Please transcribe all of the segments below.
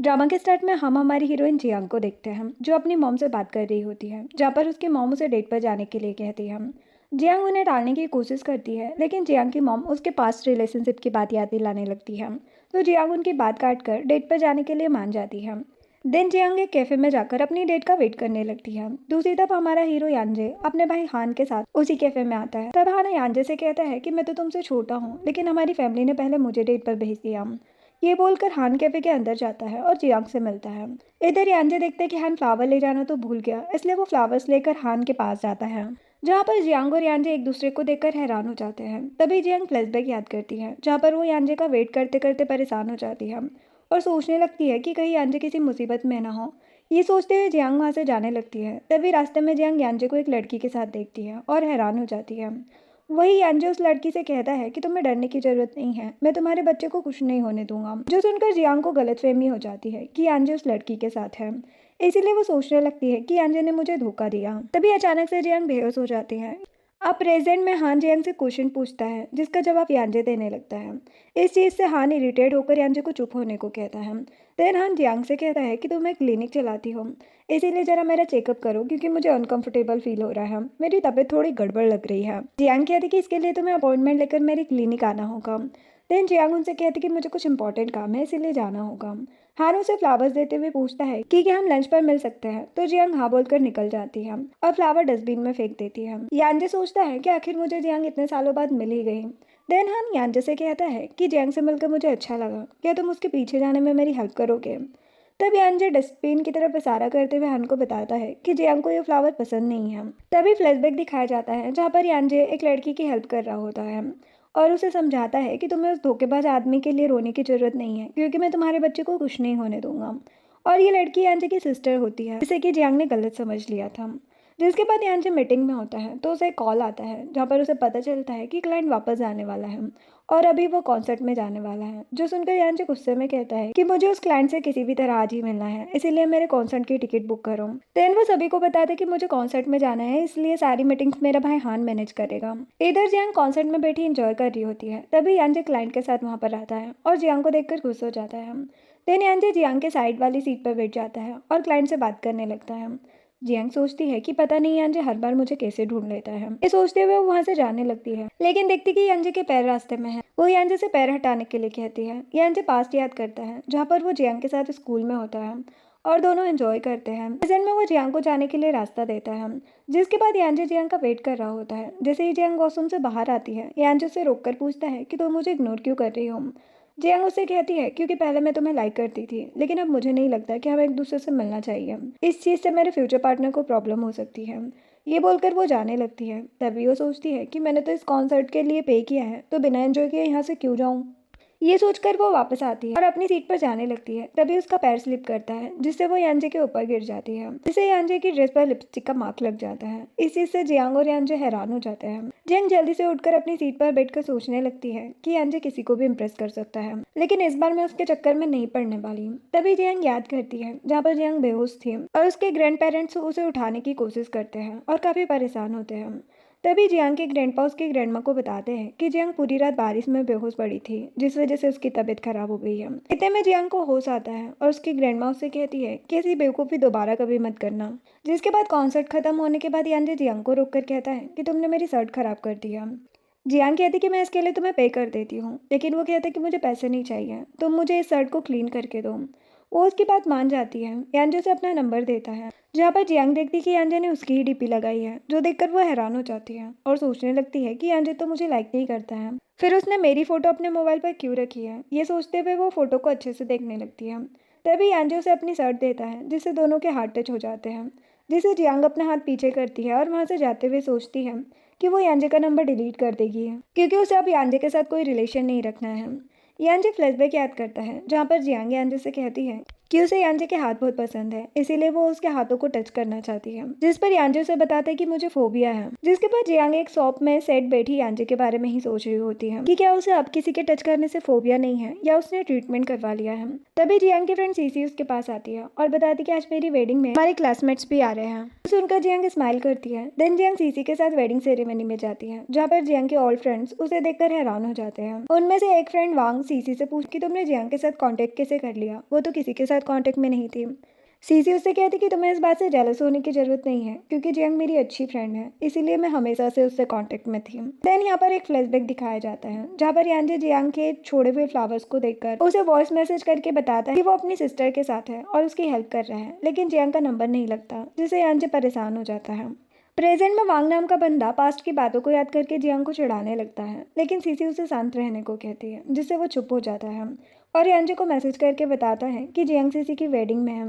Drama के start में हम हमारी हीरोइन जियांग को देखते हैं जो अपनी मॉम से बात कर रही होती है, जहाँ पर उसकी मॉम उसे डेट पर जाने के लिए कहती है। जियांग उन्हें टालने की कोशिश करती है, लेकिन जियांग की मॉम उसके पास्ट रिलेशनशिप की बात याद दिलाने लगती है। तो जियांग उनकी बात काट कर डेट पर जाने के लिए मान जाती है। देन जियांग एक कैफे में जाकर अपनी डेट का वेट करने लगती है। दूसरी तरफ हमारा हीरो यांजे अपने भाई हान के साथ उसी कैफे में आता है। तब हान यांजे से कहता है कि मैं तो तुमसे छोटा हूँ, लेकिन हमारी फैमिली ने पहले मुझे डेट पर भेज दिया। ये बोलकर हान कैफे के अंदर जाता है और जियांग से मिलता है। इधर यांजे देखते हैं कि हान फ्लावर ले जाना तो भूल गया, इसलिए वो फ्लावर्स लेकर हान के पास जाता है, जहाँ पर जियांग और यांजे एक दूसरे को देखकर हैरान हो जाते हैं। तभी जियांग फ्लैशबैक याद करती है, जहाँ पर वो यांजे का वेट करते करते परेशान हो जाती है और सोचने लगती है कि कहीं यांजे किसी मुसीबत में ना हो। ये सोचते हुए जियांग वहाँ से जाने लगती है। तभी रास्ते में जियांग यांजे को एक लड़की के साथ देखती है और हैरान हो जाती है। वही यांजे उस लड़की से कहता है कि तुम्हें डरने की जरूरत नहीं है, मैं तुम्हारे बच्चे को कुछ नहीं होने दूंगा। जो सुनकर जियांग को गलतफहमी हो जाती है कि यांजे उस लड़की के साथ है, इसीलिए वो सोचने लगती है कि यांजे ने मुझे धोखा दिया। तभी अचानक से जियांग बेहोश हो जाती है। अब प्रेजेंट में हान जियांग से क्वेश्चन पूछता है, जिसका जवाब यांजे देने लगता है। इस चीज से हान इरिटेट होकर यांजे को चुप होने को कहता है। देन हान जियांग से कहता है कि तुम एक क्लिनिक चलाती हो, इसीलिए जरा मेरा चेकअप करो, क्योंकि मुझे अनकंफर्टेबल फील हो रहा है, मेरी तबीयत थोड़ी गड़बड़ लग रही है। जियांग कहती कि इसके लिए तुम्हें अपॉइंटमेंट लेकर मेरी क्लिनिक आना होगा। देन जियांग उनसे कहती कि मुझे कुछ इंपॉर्टेंट काम है, इसीलिए जाना होगा। हान उसे फ्लावर्स देते हुए पूछता है कि क्या हम लंच पर मिल सकते हैं, तो जियांग हाँ बोलकर निकल जाती है और फ्लावर डस्टबिन में फेंक देती है। यांजे सोचता है कि आखिर मुझे जियांग इतने सालों बाद मिल ही गई। देन हान यांजे से कहता है कि जियांग से मिलकर मुझे अच्छा लगा, क्या तुम उसके पीछे जाने में मेरी हेल्प करोगे। तब यांजे डस्टबिन की तरफ इशारा करते हुए हान को बताता है कि जियांग को ये फ्लावर पसंद नहीं है। तभी फ्लैशबैक दिखाया जाता है, जहाँ पर यांजे एक लड़की की हेल्प कर रहा होता है और उसे समझाता है कि तुम्हें उस धोखेबाज आदमी के लिए रोने की जरूरत नहीं है, क्योंकि मैं तुम्हारे बच्चे को कुछ नहीं होने दूंगा। और ये लड़की यांजे की सिस्टर होती है, जिसे कि जियांग ने गलत समझ लिया था। जिसके बाद यांजे मीटिंग में होता है तो उसे कॉल आता है, जहाँ पर उसे पता चलता है कि क्लाइंट वापस आने वाला है और अभी वो कॉन्सर्ट में जाने वाला है। जो सुनकर यांजे गुस्से में कहता है कि मुझे उस क्लाइंट से किसी भी तरह आज ही मिलना है, इसीलिए मेरे कॉन्सर्ट की टिकट बुक करो। देन वो सभी को बताता है कि मुझे कॉन्सर्ट में जाना है, इसलिए सारी मीटिंग्स मेरा भाई हान मैनेज करेगा। इधर जियांग कॉन्सर्ट में बैठी एंजॉय कर रही होती है। तभी यांजे क्लाइंट के साथ वहाँ पर आता है और जियांग को देखकर खुश हो जाता है। देन यांजे जियांग के साइड वाली सीट पर बैठ जाता है और क्लाइंट से बात करने लगता है। जियांग सोचती है कि पता नहीं यांजे हर बार मुझे कैसे ढूंढ लेता है। ये सोचते हुए वो वहां से जाने लगती है, लेकिन देखती कि यांजे के पैर रास्ते में है। वो यांजे से पैर हटाने के लिए कहती है। यांजे पास्ट याद करता है, जहाँ पर वो जियांग के साथ स्कूल में होता है और दोनों एंजॉय करते हैं। प्रेजेंट में वो जियांग को जाने के लिए रास्ता देता है, जिसके बाद यांजे जियांग का वेट कर रहा होता है। जैसे ही जियांग वॉशरूम से बाहर आती है, यांजे उसे रोककर पूछता है कि तुम मुझे इग्नोर क्यों कर रही हो। जियांग उससे कहती है क्योंकि पहले मैं तुम्हें लाइक करती थी, लेकिन अब मुझे नहीं लगता कि हमें एक दूसरे से मिलना चाहिए, इस चीज़ से मेरे फ्यूचर पार्टनर को प्रॉब्लम हो सकती है। ये बोलकर वो जाने लगती है। तभी वो सोचती है कि मैंने तो इस कॉन्सर्ट के लिए पे किया है, तो बिना एंजॉय किए यहाँ से क्यों जाऊँ। ये सोचकर वो वापस आती है और अपनी सीट पर जाने लगती है। तभी उसका पैर स्लिप करता है, जिससे वो यांजे के ऊपर गिर जाती है, जिससे यांजे की ड्रेस पर लिपस्टिक का मार्क लग जाता है। इस चीज से जियांग और यांजे हैरान हो जाते हैं। जियांग जल्दी से उठकर अपनी सीट पर बैठकर सोचने लगती है कि यांजे किसी को भी इम्प्रेस कर सकता है, लेकिन इस बार मैं उसके चक्कर में नहीं पड़ने वाली। तभी जियांग याद करती है जहाँ पर जियांग बेहोश थी और उसके ग्रैंड पेरेंट्स उसे उठाने की कोशिश करते हैं और काफी परेशान होते हैं। तभी जियांग के ग्रैंडपा उसकी ग्रैंडमा को बताते हैं कि जियांग पूरी रात बारिश में बेहोश पड़ी थी, जिस वजह से उसकी तबीयत खराब हो गई है। इतने में जियांग को होश आता है और उसकी ग्रैंडमा उससे कहती है कि ऐसी बेवकूफ़ी दोबारा कभी मत करना। जिसके बाद कॉन्सर्ट खत्म होने के बाद यांजे जियांग को रोक कर कहता है कि तुमने मेरी शर्ट खराब कर दिया। जियांग कहती कि मैं इसके लिए तुम्हें पे कर देती हूँ, लेकिन वो कहता कि मुझे पैसे नहीं चाहिए, तुम मुझे इस शर्ट को क्लीन करके दो। वो उसकी बात मान जाती है। यांजे से अपना नंबर देता है, जहाँ पर जियांग देखती कि यांजे ने उसकी ही डीपी लगाई है, जो देखकर वो हैरान हो जाती है और सोचने लगती है कि यांजे तो मुझे लाइक नहीं करता है, फिर उसने मेरी फोटो अपने मोबाइल पर क्यों रखी है। ये सोचते हुए वो फोटो को अच्छे से देखने लगती है। तभी यांजे उसे अपनी शर्ट देता है, जिससे दोनों के हाथ टच हो जाते हैं, जिसे जियांग अपना हाथ पीछे करती है और वहां से जाते हुए सोचती है कि वो यांजे का नंबर डिलीट कर देगी, क्योंकि उसे अब यांजे के साथ कोई रिलेशन नहीं रखना है। यांजे फ्लैशबैक याद करता है, जहाँ पर जियांग यांजे से कहती है कि उसे यांजे के हाथ बहुत पसंद है, इसीलिए वो उसके हाथों को टच करना चाहती है। जिस पर यांजे उसे बताता है कि मुझे फोबिया है। जिसके बाद जियांग एक शॉप में सेट बैठी यांजे के बारे में ही सोच रही होती है कि क्या उसे अब किसी के टच करने से फोबिया नहीं है या उसने ट्रीटमेंट करवा लिया है। तभी जियांग की फ्रेंड सीसी उसके पास आती है और बताती कि आज मेरी वेडिंग में हमारे क्लासमेट्स भी आ रहे हैं। सुनकर जियांग स्माइल करती है। देन जियांग सीसी के साथ वेडिंग सेरेमनी में जाती है, जहाँ पर जियांग के ऑल फ्रेंड्स उसे देखकर हैरान हो जाते हैं। उनमें से एक फ्रेंड वांग सीसी से पूछ कि तुमने जियांग के साथ कांटेक्ट कैसे कर लिया, वो तो किसी के साथ कांटेक्ट में नहीं थी। सीसी उससे कहती कि तुम्हें इस बात से जेलस होने की ज़रूरत नहीं है, क्योंकि जियांग मेरी अच्छी फ्रेंड है, इसीलिए मैं हमेशा से उससे कांटेक्ट में थी। देन यहाँ पर एक फ्लैशबैक दिखाया जाता है, जहाँ पर यांजे जियांग के छोड़े हुए फ्लावर्स को देखकर उसे वॉइस मैसेज करके बताता है कि वो अपनी सिस्टर के साथ है और उसकी हेल्प कर रहा है, लेकिन जियांग का नंबर नहीं लगता, जिससे यांजे परेशान हो जाता है। प्रेजेंट में वांग नाम का बंदा पास्ट की बातों को याद करके जियांग को चिढ़ाने लगता है, लेकिन सीसी उसे शांत रहने को कहती है, जिससे वो चुप हो जाता है और यांजे को मैसेज करके बताता है कि जियांग सीसी की वेडिंग में है।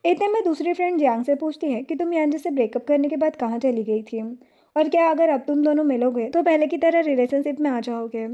इतने में दूसरी फ्रेंड जियांग से पूछती है कि तुम यांजे से ब्रेकअप करने के बाद कहाँ चली गई थी, और क्या अगर अब तुम दोनों मिलोगे तो पहले की तरह रिलेशनशिप में आ जाओगे।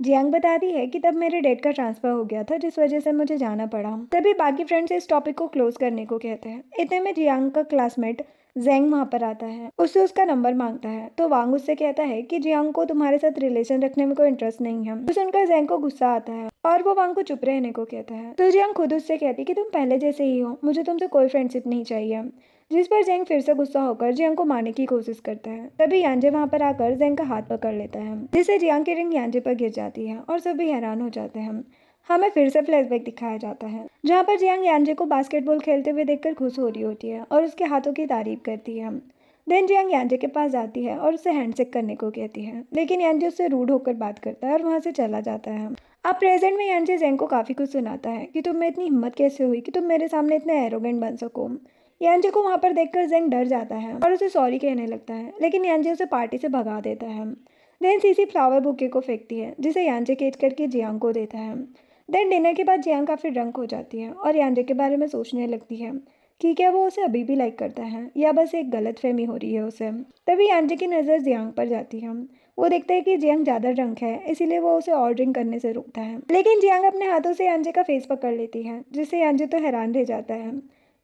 जियांग बताती है कि तब मेरे डेट का ट्रांसफर हो गया था, जिस वजह से मुझे जाना पड़ा। तभी बाकी फ्रेंड्स इस टॉपिक को क्लोज करने को कहते हैं। इतने में जियांग का क्लासमेट जेंग वहाँ पर आता है, उससे उसका नंबर मांगता है, तो वांग उससे कहता है कि जियांग को तुम्हारे साथ रिलेशन रखने में कोई इंटरेस्ट नहीं है। तो सुनकर जेंग को गुस्सा आता है और वो वांग को चुप रहने को कहता है। तो जियांग खुद उससे कहती कि तुम पहले जैसे ही हो, मुझे तुमसे कोई फ्रेंडशिप नहीं चाहिए। जिस पर जेंग फिर से गुस्सा होकर जियांग को मारने की कोशिश करता है। तभी यांजे वहाँ पर आकर जेंग का हाथ पकड़ लेता है, जिससे जियांग की रिंग यांजे पर गिर जाती है और सभी हैरान हो जाते हैं। हमें फिर से फ्लैशबैक दिखाया जाता है, जहाँ पर जियांग यांजे को बास्केटबॉल खेलते हुए देखकर खुश हो रही होती है और उसके हाथों की तारीफ करती है। देन जियांग यांजे के पास जाती है और उससे हैंडशेक करने को कहती है, लेकिन यांजे उससे रूड होकर बात करता है और वहाँ से चला जाता है। अब प्रेजेंट में यांजे जेंग को काफ़ी कुछ सुनाता है कि तुम में इतनी हिम्मत कैसे हुई कि तुम मेरे सामने इतने एरोगेंट बन सको। यांजे को वहाँ पर देखकर जेंग डर जाता है और उसे सॉरी कहने लगता है, लेकिन यांजे उसे पार्टी से भगा देता है। देन सीसी फ्लावर बुके को फेंकती है, जिसे यांजे खींच करके जियांग को देता है। देन डिनर के बाद जियांग काफ़ी ड्रंक हो जाती है और यांजे के बारे में सोचने लगती है कि क्या वो उसे अभी भी लाइक करता है या बस एक गलतफहमी हो रही है उसे। तभी यांजे की नज़र जियांग पर जाती है। वो देखता है कि जियांग ज़्यादा ड्रंक है, इसीलिए वो उसे और ड्रिंक करने से रोकता है, लेकिन जियांग अपने हाथों से यांजे का फेस पकड़ लेती है, जिससे यांजे तो हैरान रह जाता है।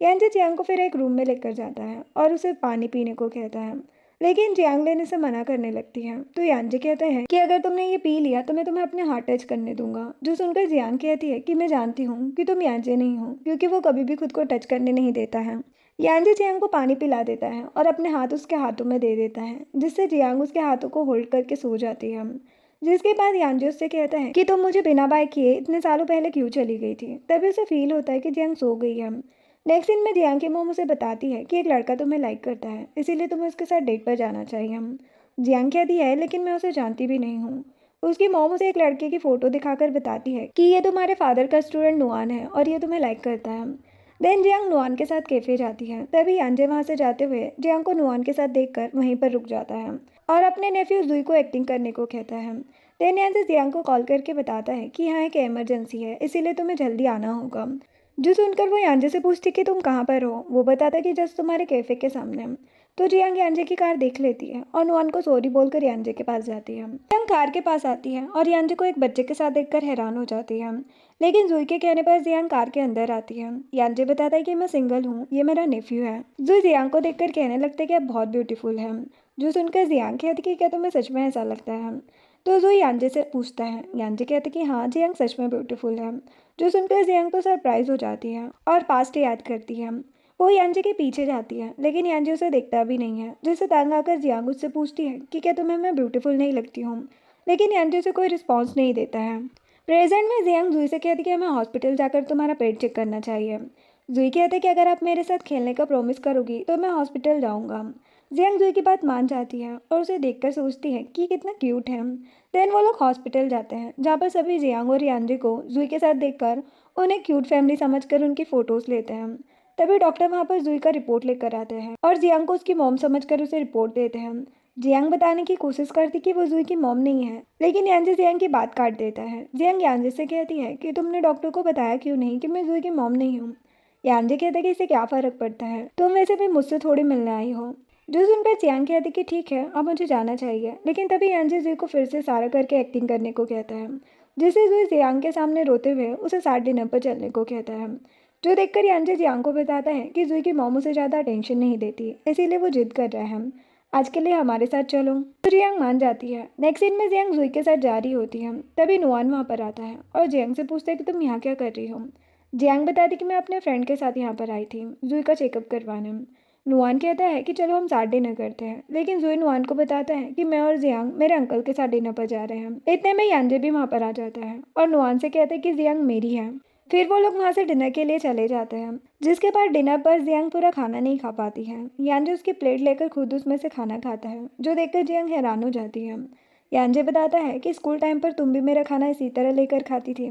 यांजे जियांग को फिर एक रूम में लेकर जाता है और उसे पानी पीने को कहता है, लेकिन जियांग लेने से मना करने लगती है। तो यांजे कहते हैं कि अगर तुमने ये पी लिया तो मैं तुम्हें अपने हाथ टच करने दूंगा। जो सुनकर जियांग कहती है कि मैं जानती हूँ कि तुम यांजे नहीं हो, क्योंकि वो कभी भी खुद को टच करने नहीं देता है। यांजे जियांग को पानी पिला देता है और अपने हाथ उसके हाथों में दे देता है, जिससे जियांग उसके हाथों को होल्ड करके सो जाती है। जिसके बाद यांजे उससे कहता है कि तुम मुझे बिना बाय किए इतने सालों पहले क्यों चली गई थी। तभी उसे फील होता है कि जियांग सो गई है। नेक्स्ट सीन में जियांग की मॉम उसे बताती है कि एक लड़का तुम्हें लाइक करता है, इसीलिए तुम्हें उसके साथ डेट पर जाना चाहिए। जियांग कहती है लेकिन मैं उसे जानती भी नहीं हूँ। उसकी मॉम उसे एक लड़के की फ़ोटो दिखाकर बताती है कि ये तुम्हारे फादर का स्टूडेंट नुआन है और ये तुम्हें लाइक करता है। देन जियांग नुआन के साथ कैफ़े जाती है। तभी यांजे वहाँ से जाते हुए जियांग को नुआन के साथ देखकर वहीं पर रुक जाता है और अपने नेफ्यू जुई को एक्टिंग करने को कहता है। देन यांजे जियांग को कॉल करके बताता है कि यहाँ एक इमरजेंसी है, इसीलिए तुम्हें जल्दी आना होगा। जो सुनकर वो यांजे से पूछती कि तुम कहाँ पर हो। वो बताता कि जस्ट तुम्हारे कैफ़े के सामने। तो जियांग यांजे की कार देख लेती है और नुआन को सॉरी बोलकर यांजे के पास जाती है। जियांग कार के पास आती है और यांजे को एक बच्चे के साथ देखकर हैरान हो जाती है, लेकिन जुई के कहने पर जियांग कार के अंदर आती है। यांजे बताता है कि मैं सिंगल हूँ, ये मेरा नेफ्यू है। जुई जियांग को देखकर कहने लगता है कि आप बहुत ब्यूटीफुल है। जो सुनकर जियांग कहती कि क्या तुम्हें सच में ऐसा लगता है। तो जुई यांजे से पूछता है। यांजे कहते कि हाँ, जियांग सच में ब्यूटीफुल है। जो सुनकर जियांग तो सरप्राइज हो जाती है और पास्ट याद करती है। वो यांजे के पीछे जाती है, लेकिन यांजे उसे देखता भी नहीं है, जिससे तंग आकर जियांग उससे पूछती है कि क्या तुम्हें मैं ब्यूटीफुल नहीं लगती हूँ, लेकिन यांजे उसे कोई रिस्पॉन्स नहीं देता है। प्रेजेंट में जियांग जुई से कहती कि हमें हॉस्पिटल जाकर तुम्हारा पेट चेक करना चाहिए। जुई कहते कि अगर आप मेरे साथ खेलने का प्रॉमिस करोगी तो मैं हॉस्पिटल जाऊँगा। जियांग जुई की बात मान जाती है और उसे देखकर सोचती है कि कितना क्यूट है। देन वो लोग हॉस्पिटल जाते हैं, जहाँ पर सभी जियांग और यांजे को जुई के साथ देखकर उन्हें क्यूट फैमिली समझकर उनकी फ़ोटोज़ लेते हैं। तभी डॉक्टर वहाँ पर जुई का रिपोर्ट लेकर आते हैं और जियांग को उसकी मॉम समझकर उसे रिपोर्ट देते हैं। जियांग बताने की कोशिश करती कि वो जुई की मॉम नहीं है, लेकिन यांजे जियांग की बात काट देता है। जियांग यांजे से कहती है कि तुमने डॉक्टर को बताया क्यों नहीं कि मैं जुई की मॉम नहीं हूँ। यांजे कहते कि इससे क्या फ़र्क पड़ता है, तुम वैसे भी मुझसे थोड़ी मिलने आई हो। जो सुनकर जियांग कहती कि ठीक है, अब मुझे जाना चाहिए, लेकिन तभी यांजे जुई को फिर से सारा करके एक्टिंग करने को कहता है, जिससे जुई जियांग के सामने रोते हुए उसे साथ डिनर पर चलने को कहता है। जो देखकर यांजे जियांग को बताता है कि जुई की मॉम उसे ज़्यादा अटेंशन नहीं देती, इसीलिए वो जिद कर रहा है, आज के लिए हमारे साथ चलो। तो जियांग मान जाती है। नेक्स्ट सीन में जियांग जुई के साथ जा रही होती है। तभी नुआन वहाँ पर आता है और जियांग से पूछता है कि तुम यहाँ क्या कर रही हो। जियांग बताती कि मैं अपने फ्रेंड के साथ यहाँ पर आई थी जुई का चेकअप करवाने। नुआन कहता है कि चलो हम साथ डिनर करते हैं, लेकिन जुई नुआन को बताता है कि मैं और जियांग मेरे अंकल के साथ डिनर पर जा रहे हैं। इतने में यांजे भी वहाँ पर आ जाता है और नुआन से कहता है कि जियांग मेरी है। फिर वो लोग वहाँ से डिनर के लिए चले जाते हैं, जिसके बाद डिनर पर जियांग पूरा खाना नहीं खा पाती है। यांजे उसकी प्लेट लेकर खुद उसमें से खाना खाता है, जो देखकर जियांग हैरान हो जाती है। यांजे बताता है कि स्कूल टाइम पर तुम भी मेरा खाना इसी तरह लेकर खाती थी,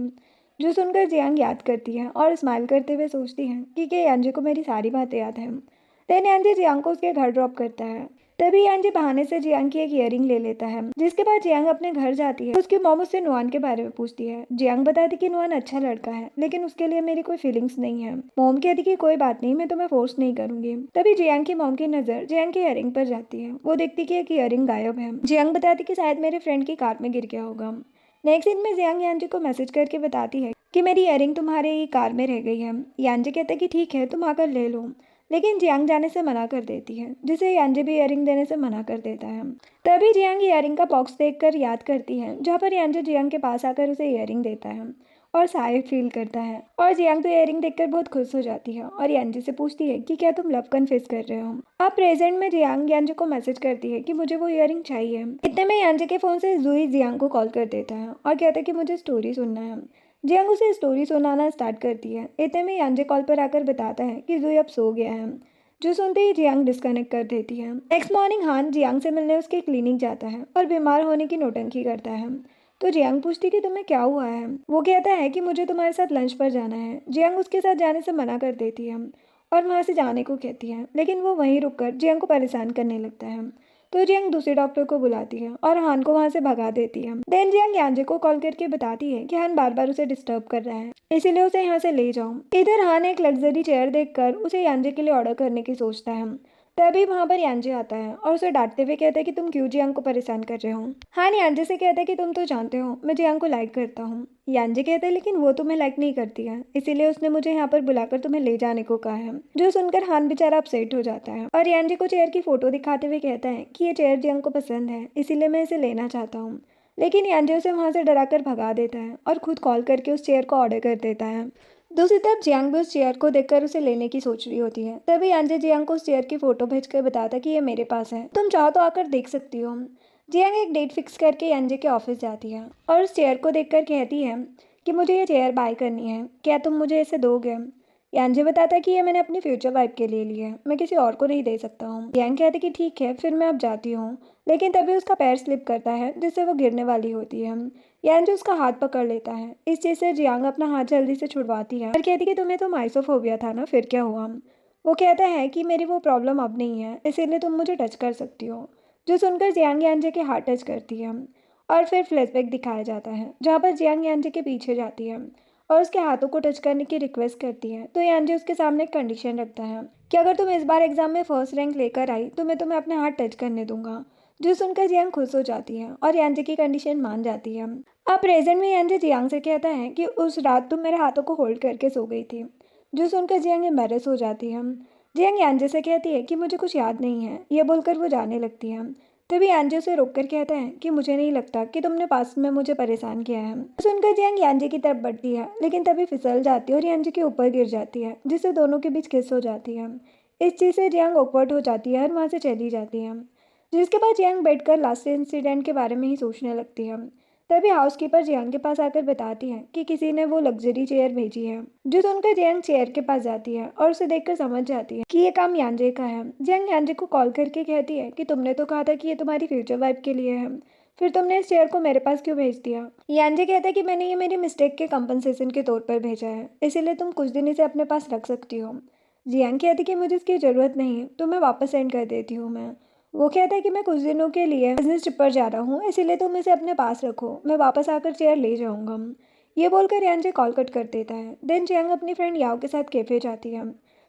जो सुनकर जियांग याद करती है और स्माइल करते हुए सोचती है कि क्या यांजे को मेरी सारी बातें याद हैं। देन यांजे जियांग को उसके घर ड्रॉप करता है। तभी यांजे बहाने से जियांग की एक ईयरिंग ले लेता है, जिसके बाद जियांग अपने घर जाती है। उसकी मॉम उससे नुआन के बारे में पूछती है। जियांग बताती कि नुआन अच्छा लड़का है, लेकिन उसके लिए मेरी कोई फीलिंग्स नहीं है। मॉम कहती कि कोई बात नहीं, मैं तुम्हें फोर्स नहीं करूंगी। तभी जियांग की मॉम की नजर जियांग की ईयरिंग पर जाती है। वो देखती कि एक ईयरिंग गायब है। जियांग बताती कि शायद मेरे फ्रेंड की कार में गिर गया होगा। नेक्स्ट सीन में जियांग यांजे को मैसेज करके बताती है कि मेरी ईयरिंग तुम्हारे कार में रह गई है। यांजे कहता है कि ठीक है, तुम आकर ले लो, लेकिन जियांग जाने से मना कर देती है, जिसे यांजे भी ईयरिंग देने से मना कर देता है। तभी जियांग ईयरिंग का बॉक्स देखकर याद करती है, जहाँ पर यांजे जियांग के पास आकर उसे ईयरिंग देता है और शायद फील करता है। और जियांग तो ईयरिंग देखकर बहुत खुश हो जाती है और यांजे से पूछती है कि क्या तुम लव कन्फेस कर रहे हो। अब प्रेजेंट में जियांग यांजे को मैसेज करती है कि मुझे वो ईयरिंग चाहिए। इतने में यांजे के फोन से जुई जियांग को कॉल कर देता है और कहता है कि मुझे स्टोरी सुनना है। जियांग उसे स्टोरी सुनाना स्टार्ट करती है। इतने में यांजे कॉल पर आकर बताता है कि जुई अब सो गया है, जो सुनते ही जियांग डिस्कनेक्ट कर देती है। नेक्स्ट मॉर्निंग हान जियांग से मिलने उसके क्लिनिक जाता है और बीमार होने की नौटंकी करता है। तो जियांग पूछती कि तुम्हें क्या हुआ है। वो कहता है कि मुझे तुम्हारे साथ लंच पर जाना है। जियांग उसके साथ जाने से मना कर देती है और वहाँ से जाने को कहती है, लेकिन वो वहीं रुककर जियांग को परेशान करने लगता है। तो जियांग दूसरे डॉक्टर को बुलाती है और हान को वहाँ से भगा देती है। देन जियांग यांजे को कॉल करके बताती है कि हान बार बार उसे डिस्टर्ब कर रहा है, इसीलिए उसे यहाँ से ले जाओ। इधर हान एक लग्जरी चेयर देखकर उसे यांजे के लिए ऑर्डर करने की सोचता है। तभी वहां पर यांजे आता है और उसे डांटते हुए कहता है कि तुम क्यों जियांग को परेशान कर रहे हो। हान यांजे से कहता है कि तुम तो जानते हो मैं जियांग को लाइक करता हूँ। यांजे कहता है लेकिन वो तुम्हें लाइक नहीं करती है, इसीलिए उसने मुझे यहाँ पर बुलाकर तुम्हें ले जाने को कहा है। जो सुनकर हान बेचारा अपसेट हो जाता है और यांजे को चेयर की फोटो दिखाते हुए कहता है कि ये चेयर जियांग को पसंद है, इसीलिए मैं इसे लेना चाहता हूँ। लेकिन यांजे उसे वहां से डराकर भगा देता है और खुद कॉल करके उस चेयर को ऑर्डर कर देता है। दूसरी तरफ जियांग भी उस चेयर को देखकर उसे लेने की सोच रही होती है। तभी यांजे जियांग को उस चेयर की फोटो भेजकर बताता कि ये मेरे पास है, तुम चाहो तो आकर देख सकती हो। जियांग एक डेट फिक्स करके यांजे के ऑफिस जाती है और उस चेयर को देखकर कहती है कि मुझे ये चेयर बाय करनी है, क्या तुम मुझे इसे दोगे। यांजे बताता है कि ये मैंने अपनी फ्यूचर वाइफ के लिए ली है, मैं किसी और को नहीं दे सकता हूँ। जियांग कहती कि ठीक है, फिर मैं अब जाती हूँ। लेकिन तभी उसका पैर स्लिप करता है, जिससे वो गिरने वाली होती है। यांजे उसका हाथ पकड़ लेता है। इस चीज़ से जियांग अपना हाथ जल्दी से छुड़वाती है और कहती कि तुम्हें तो माइसोफोबिया था ना, फिर क्या हुआ। वो कहता है कि मेरी वो प्रॉब्लम अब नहीं है, इसीलिए तुम मुझे टच कर सकती हो। जो सुनकर जियांग यांजे के हाथ टच करती है और फिर फ्लैशबैक दिखाया जाता है, जहाँ पर जियांग यांजे के पीछे जाती है और उसके हाथों को टच करने की रिक्वेस्ट करती है। तो यांजे उसके सामने एक कंडीशन रखता है कि अगर तुम इस बार एग्जाम में फर्स्ट रैंक लेकर आई तो मैं तुम्हें अपने हाथ टच करने दूंगा। जो सुनकर जियांग खुश हो जाती है और यांजे की कंडीशन मान जाती है। अब प्रेजेंट में यांजे जियांग से कहता है कि उस रात तुम मेरे हाथों को होल्ड करके सो गई थी। जो सुनकर जियांग एम्बैरेस हो जाती है। जियांग यांजे से कहती है कि मुझे कुछ याद नहीं है। ये बोलकर वो जाने लगती है। तभी यांजे उसे रोककर कहता है कि मुझे नहीं लगता कि तुमने पास्ट में मुझे परेशान किया है। सुनकर जियांग यांजे की तरफ बढ़ती है, लेकिन तभी फिसल जाती है और यांजे के ऊपर गिर जाती है, जिससे दोनों के बीच किस हो जाती है। इस चीज़ से जियांग ऑकवर्ड हो जाती है और वहाँ से चली जाती है। जिसके बाद जियांग बैठकर लास्ट इंसिडेंट के बारे में ही सोचने लगती है। तभी हाउसकीपर जियांग के पास आकर बताती है कि किसी ने वो लग्जरी चेयर भेजी है। जो सुनकर जियांग चेयर के पास जाती है और उसे देखकर समझ जाती है कि ये काम यांजे का है। जियांग यांजे को कॉल करके कहती है कि तुमने तो कहा था कि ये तुम्हारी फ्यूचर वाइफ के लिए है, फिर तुमने इस चेयर को मेरे पास क्यों भेज दिया। यांजे कहता है कि मैंने ये मेरी मिस्टेक के कंपनसेशन के तौर पर भेजा है, इसीलिए तुम कुछ दिन इसे अपने पास रख सकती हो। जियांग कहती कि मुझे इसकी ज़रूरत नहीं, तो मैं वापस सेंड कर देती हूँ मैं। वो कहता है कि मैं कुछ दिनों के लिए बिजनेस ट्रिप पर जा रहा हूँ, इसीलिए तुम इसे अपने पास रखो, मैं वापस आकर चेयर ले जाऊँगा। ये बोलकर यांजे कॉल कट कर देता है। देन जियांग अपनी फ्रेंड याओ के साथ कैफे जाती है,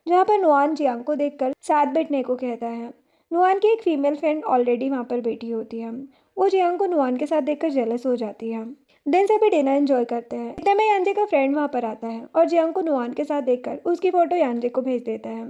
जहाँ पर नुआन जियांग को देखकर साथ बैठने को कहता है। नुआन की एक फीमेल फ्रेंड ऑलरेडी वहाँ पर बैठी होती है। वो जियांग को नुआन के साथ देखकर जेलस हो जाती है। देन सभी डिनर एंजॉय करते हैं। इतने में यांजे का फ्रेंड वहाँ पर आता है और जियांग को नुआन के साथ देखकर उसकी फ़ोटो यांजे को भेज देता है।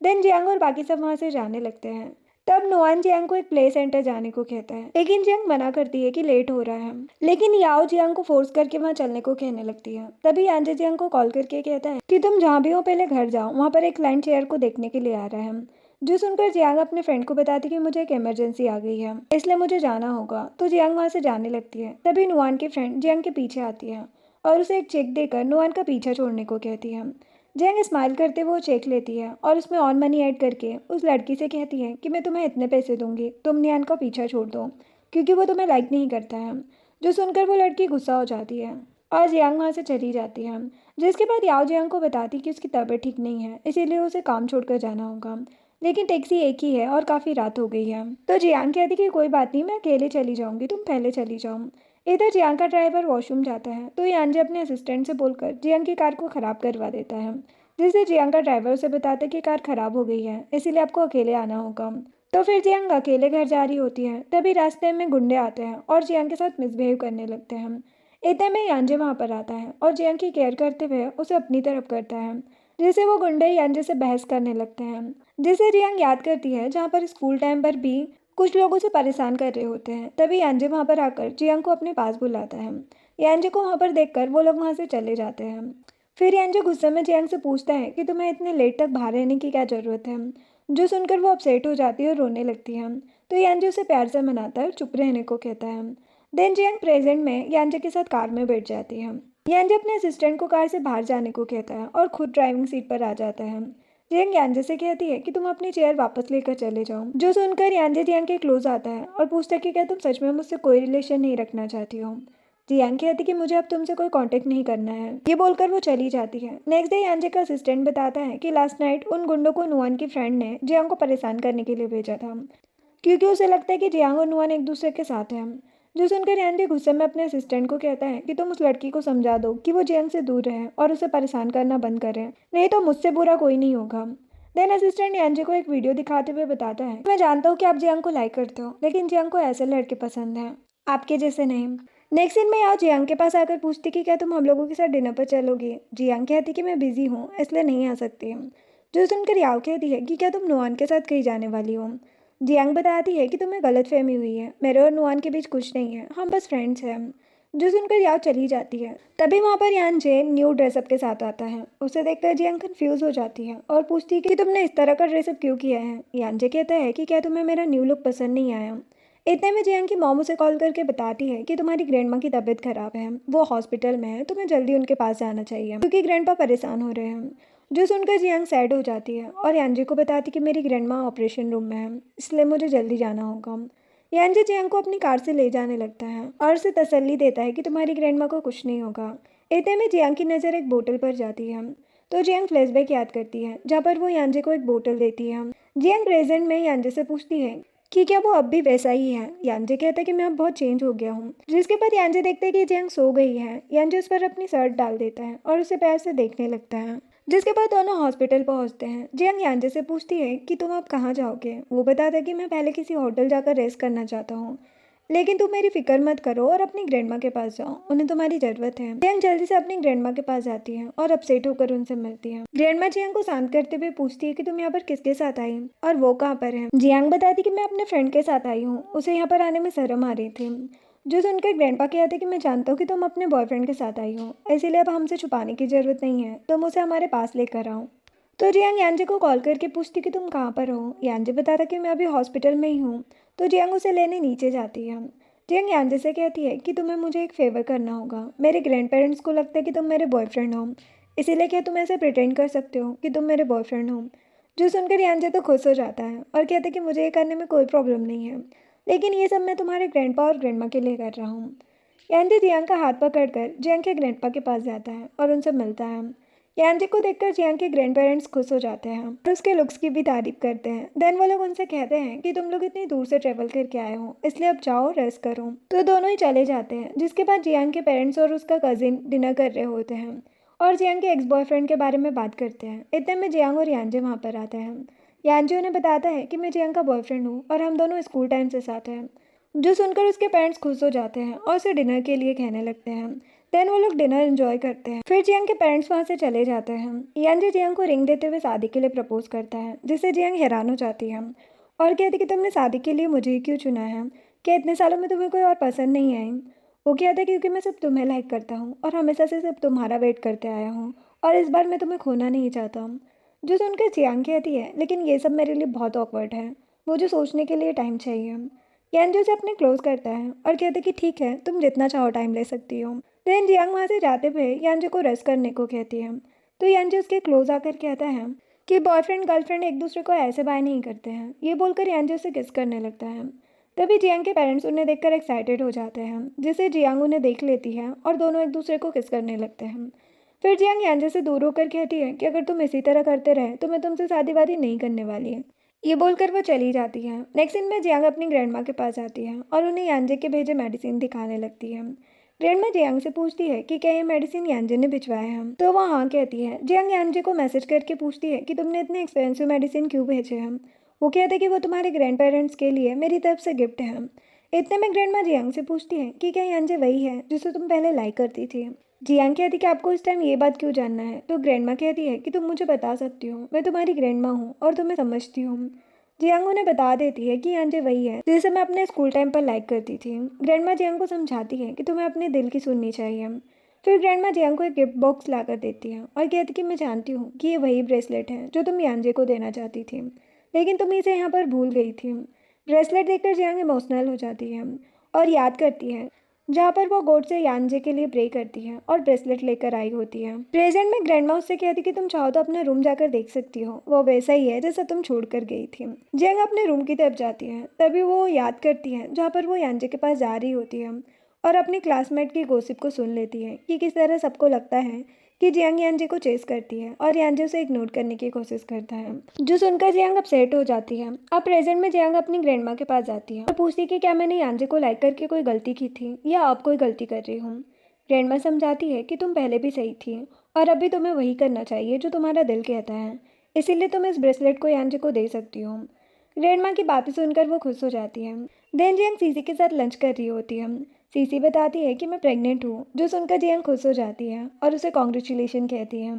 देन जियांग और बाकी सब वहाँ से जाने लगते हैं। तब नुआन जियांग को एक प्ले सेंटर जाने को कहता है, लेकिन जियांग मना करती है कि लेट हो रहा है। लेकिन याओ जियांग को फोर्स करके वहाँ चलने को कहने लगती है। तभी यांजे जियांग को कॉल करके कहता है कि तुम जहाँ भी हो पहले घर जाओ, वहाँ पर एक क्लाइंट चेयर को देखने के लिए आ रहा है। जो सुनकर जियांग अपने फ्रेंड को बताती कि मुझे एक इमरजेंसी आ गई है, इसलिए मुझे जाना होगा। तो जियांग वहाँ से जाने लगती है। तभी नुआन की फ्रेंड जियांग के पीछे आती है और उसे एक चेक देकर नुआन का पीछा छोड़ने को कहती है। जियांग स्माइल करते हुए वो चेक लेती है और उसमें और मनी ऐड करके उस लड़की से कहती है कि मैं तुम्हें इतने पैसे दूंगी, तुम नियान का पीछा छोड़ दो क्योंकि वो तुम्हें लाइक नहीं करता है। जो सुनकर वो लड़की गुस्सा हो जाती है और जियांग वहाँ से चली जाती है। जिसके बाद याओ जियांग को बताती कि उसकी तबीयत ठीक नहीं है, इसीलिए उसे काम छोड़कर जाना होगा। लेकिन टैक्सी एक ही है और काफ़ी रात हो गई है। तो जियांग कहती कि कोई बात नहीं, मैं अकेले चली जाऊंगी, तुम पहले चली जाओ। इधर जियांग का ड्राइवर वॉशरूम जाता है तो यांजे अपने असिस्टेंट से बोलकर जियांग की कार को ख़राब करवा देता है। जिससे जियांग का ड्राइवर उसे बताता है कि कार ख़राब हो गई है, इसीलिए आपको अकेले आना होगा। तो फिर जियांग अकेले घर जा रही होती है, तभी रास्ते में गुंडे आते हैं और जियांग के साथ मिसबिहेव करने लगते हैं। इतने में यांजे वहाँ पर आता है और जियांग की केयर करते हुए उसे अपनी तरफ करता है, जिससे वो गुंडे यांजे से बहस करने लगते हैं। जिसे जियांग याद करती है जहाँ पर स्कूल टाइम पर भी कुछ लोग उसे परेशान कर रहे होते हैं। तभी यांजे वहाँ पर आकर जियांग को अपने पास बुलाता है। यांजे को वहाँ पर देखकर वो लोग वहाँ से चले जाते हैं। फिर यांजे गुस्से में जियांग से पूछता है कि तुम्हें इतने लेट तक बाहर रहने की क्या ज़रूरत है। जो सुनकर वो अपसेट हो जाती है और रोने लगती है। तो यांजे उसे प्यार से मनाता है और चुप रहने को कहता है। देन जियांग प्रेजेंट में यांजे के साथ कार में बैठ जाती है। यांजे अपने असिस्टेंट को कार से बाहर जाने को कहता है और खुद ड्राइविंग सीट पर आ जाता है। जियांग यांजे से कहती है कि तुम अपनी चेयर वापस लेकर चले जाओ। जो सुनकर यांजे जियांग के क्लोज आता है और पूछता है कि क्या तुम सच में मुझसे कोई रिलेशन नहीं रखना चाहती हो। जियांग कहती कि मुझे अब तुमसे कोई कांटेक्ट नहीं करना है। ये बोलकर वो चली जाती है। नेक्स्ट डे यांजे का असिस्टेंट बताता है कि लास्ट नाइट उन गुंडों को नुआन की फ्रेंड ने जियांग को परेशान करने के लिए भेजा था, क्योंकि उसे लगता है कि जियांग और नुआन एक दूसरे के साथ हैं। जो सुनकर यांजे गुस्से में अपने असिस्टेंट को कहता है कि तुम उस लड़की को समझा दो कि वो जियांग से दूर रहे और उसे परेशान करना बंद करे, नहीं तो मुझसे बुरा कोई नहीं होगा। देन असिस्टेंट यांजे को एक वीडियो दिखाते हुए बताता है, मैं जानता हूँ कि आप जियांग को लाइक करते हो, लेकिन जियांग को ऐसे लड़के पसंद हैं, आपके जैसे नहीं। नेक्स्ट सीन में याओ जियांग के पास आकर पूछती कि क्या तुम हम लोगों के साथ डिनर पर चलोगी। जियांग कहती कि मैं बिजी हूँ इसलिए नहीं आ सकती। जो सुनकर याओ कहती है कि क्या तुम नुआन के साथ कहीं जाने वाली हो। जियांग बताती है कि तुम्हें गलतफहमी हुई है, मेरे और नुआन के बीच कुछ नहीं है, हम बस फ्रेंड्स हैं। जो सुनकर याओ चली जाती है। तभी वहाँ पर यांजे न्यू ड्रेसअप के साथ आता है। उसे देखकर जियांग कंफ्यूज हो जाती है और पूछती है कि तुमने इस तरह का ड्रेसअप क्यों किया है। यांजे कहता है कि क्या तुम्हें मेरा न्यू लुक पसंद नहीं आया। इतने में जियांग की मॉम उसे कॉल करके बताती है कि तुम्हारी ग्रैंडमा की तबीयत खराब है, वो हॉस्पिटल में है, तुम्हें जल्दी उनके पास जाना चाहिए क्योंकि ग्रैंडपा परेशान हो रहे हैं। जो सुनकर जियांग सैड हो जाती है और यांजे को बताती कि मेरी ग्रैंडमा ऑपरेशन रूम में है, इसलिए मुझे जल्दी जाना होगा। यांजे जियांग को अपनी कार से ले जाने लगता है और उसे तसल्ली देता है कि तुम्हारी ग्रैंडमा को कुछ नहीं होगा। इतने में जियांग की नज़र एक बोतल पर जाती है तो जियांग फ्लैशबैक याद करती है जहाँ पर वो यांजे को एक बोतल देती है। जियांग प्रेजेंट में यांजे से पूछती है कि क्या वो अब भी वैसा ही है। यांजे कहता है कि मैं अब बहुत चेंज हो गया हूँ। जिसके बाद यांजे देखते हैं कि जियांग सो गई है। यांजे उस पर अपनी शर्ट डाल देता है और उसे प्यार से देखने लगता है। जिसके बाद दोनों हॉस्पिटल पहुंचते हैं। जियांग यांजे से पूछती है कि तुम अब कहाँ जाओगे। वो बताता है कि मैं पहले किसी होटल जाकर रेस्ट करना चाहता हूँ, लेकिन तुम मेरी फिक्र मत करो और अपनी ग्रैंडमा के पास जाओ, उन्हें तुम्हारी ज़रूरत है। जियांग जल्दी से अपनी ग्रैंडमा के पास जाती है और अपसेट होकर उनसे मिलती है। ग्रैंडमा जियांग को शांत करते हुए पूछती है कि तुम यहाँ पर किसके साथ आई और वो कहाँ पर है। जियांग बताती कि मैं अपने फ्रेंड के साथ आई हूँ, उसे यहाँ पर आने में शर्म आ रही थी। जो सुनकर ग्रैंडपा कहते कि मैं जानता हूँ कि तुम अपने बॉयफ्रेंड के साथ आई हो, इसीलिए अब हमसे छुपाने की ज़रूरत नहीं है, तुम उसे हमारे पास लेकर आओ। तो जियांग यांजे को कॉल करके पूछती कि तुम कहाँ पर हो। यांजे बताता कि मैं अभी हॉस्पिटल में ही हूँ। तो जियांग उसे लेने नीचे जाती है। जियांग यांजे से कहती है कि तुम्हें मुझे एक फेवर करना होगा। मेरे ग्रैंड पेरेंट्स को लगता है कि तुम मेरे बॉयफ्रेंड हो, इसीलिए क्या तुम ऐसे प्रिटेंड कर सकते हो कि तुम मेरे बॉयफ्रेंड हो। जो सुनकर यांजे तो खुश हो जाता है और कहता है कि मुझे ये करने में कोई प्रॉब्लम नहीं है, लेकिन ये सब मैं तुम्हारे ग्रैंडपा और ग्रैंडमा के लिए कर रहा हूँ। यांजे जियांग का हाथ पकड़कर जियांग के ग्रैंडपा के पास जाता है और उनसे मिलता है। यांजे को देखकर जियांग के ग्रैंड पेरेंट्स खुश हो जाते हैं और उसके लुक्स की भी तारीफ करते हैं। देन वो लोग उनसे कहते हैं कि तुम लोग इतनी दूर से ट्रेवल करके आए हो, इसलिए अब जाओ रेस्ट करो। तो दोनों ही चले जाते हैं। जिसके बाद जियांग के पेरेंट्स और उसका कजिन डिनर कर रहे होते हैं और जियांग के एक्स बॉयफ्रेंड के बारे में बात करते हैं। इतने में जियांग और यांजे वहाँ पर आते हैं। यांजे उन्हें बताता है कि मैं जियांग का बॉयफ्रेंड हूँ और हम दोनों स्कूल टाइम से साथ हैं। जो सुनकर उसके पेरेंट्स खुश हो जाते हैं और उसे डिनर के लिए कहने लगते हैं। देन वो लोग डिनर एंजॉय करते हैं। फिर जियांग के पेरेंट्स वहाँ से चले जाते हैं। यांजे जियांग को रिंग देते हुए शादी के लिए प्रपोज करता है, जिससे जियांग हैरान हो जाती है और कहती कि तुमने शादी के लिए मुझे ही क्यों चुना है, क्या इतने सालों में तुम्हें कोई और पसंद नहीं आई। वो कहता है क्योंकि मैं सिर्फ तुम्हें लाइक करता हूँ और हमेशा से सिर्फ तुम्हारा वेट करते आया हूँ और इस बार मैं तुम्हें खोना नहीं चाहता। जो सुनकर जियांग कहती है लेकिन ये सब मेरे लिए बहुत ऑकवर्ड है, मुझे सोचने के लिए टाइम चाहिए। यांजे उसे अपने क्लोज करता है और कहता है कि ठीक है, तुम जितना चाहो टाइम ले सकती हो। देन जियांग वहाँ से जाते हुए यांजे को रेस्ट करने को कहती है। तो यांजे उसके क्लोज आकर कहता है कि बॉयफ्रेंड गर्लफ्रेंड एक दूसरे को ऐसे बाय नहीं करते हैं। ये बोलकर यांजे उसे किस करने लगता है। तभी जियांग के पेरेंट्स उन्हें देखकर एक्साइटेड हो जाते हैं, जिसे जियांग उन्हें देख लेती है और दोनों एक दूसरे को किस करने लगते हैं। फिर जियांग यांजे से दूर होकर कहती है कि अगर तुम इसी तरह करते रहे तो मैं तुमसे शादी वादी नहीं करने वाली है। ये बोलकर वो चली जाती है। नेक्स्ट सीन में जियांग अपनी ग्रैंडमा के पास जाती है और उन्हें यांजे के भेजे मेडिसिन दिखाने लगती है। ग्रैंडमा जियांग से पूछती है कि क्या ये मेडिसिन यांजे ने भिजवाए हैं, तो वह हाँ कहती है। जियांग यांजे को मैसेज करके पूछती है कि तुमने इतने एक्सपेंसिव मेडिसिन क्यों भेजे हैं। वो कहते हैं कि वो तुम्हारे ग्रैंड पेरेंट्स के लिए मेरी तरफ से गिफ्ट है। इतने में ग्रैंडमा जियांग से पूछती है कि क्या यांजे वही है जिसे तुम पहले लाइक करती थी। जियांग कहती कि आपको इस टाइम ये बात क्यों जानना है। तो ग्रैंडमा कहती है कि तुम मुझे बता सकती हो, मैं तुम्हारी ग्रैंडमा हूँ और तुम्हें समझती हूँ। जियांग उन्हें बता देती है कि यांजे वही है जिसे मैं अपने स्कूल टाइम पर लाइक करती थी। ग्रैंडमा जियांग को समझाती है कि तुम्हें अपने दिल की सुननी चाहिए। फिर ग्रैंडमा जियांग को एक गिफ्ट बॉक्स लाकर देती है और कहती कि मैं जानती हूँ कि ये वही ब्रेसलेट है जो तुम यांजे को देना चाहती थी, लेकिन तुम इसे यहाँ पर भूल गई थी। ब्रेसलेट देखकर जियांग इमोशनल हो जाती है और याद करती है जहाँ पर वो गॉड से यांजे के लिए प्रे करती है और ब्रेसलेट लेकर आई होती है। प्रेजेंट में ग्रैंडमा उससे कहती कि तुम चाहो तो अपना रूम जाकर देख सकती हो, वो वैसा ही है जैसा तुम छोड़कर गई थी। जियांग अपने रूम की तरफ जाती है, तभी वो याद करती है जहाँ पर वो यांजे के पास जा रही होती है और अपनी क्लासमेट की गॉसिप को सुन लेती है कि किस तरह सबको लगता है कि जियांग यांजे को चेस करती है और यांजे उसे इग्नोर करने की कोशिश करता है, जो सुनकर जियांग अपसेट हो जाती है। अब प्रेजेंट में जियांग अपनी ग्रैंडमा के पास जाती है और पूछती है कि क्या मैंने यांजे को लाइक करके कोई गलती की थी या अब कोई गलती कर रही हूँ। ग्रैंडमा समझाती है कि तुम पहले भी सही थी और अभी तुम्हें वही करना चाहिए जो तुम्हारा दिल कहता है, इसीलिए तुम इस ब्रेसलेट को यांजे को दे सकती हो। ग्रैंडमा की बातें सुनकर वो खुश हो जाती है। देन जियांग सीसी के साथ लंच कर रही होती है। सीसी बताती है कि मैं प्रेग्नेंट हूँ, जो सुनकर जियांग खुश हो जाती है और उसे कॉन्ग्रेचुलेशन कहती है।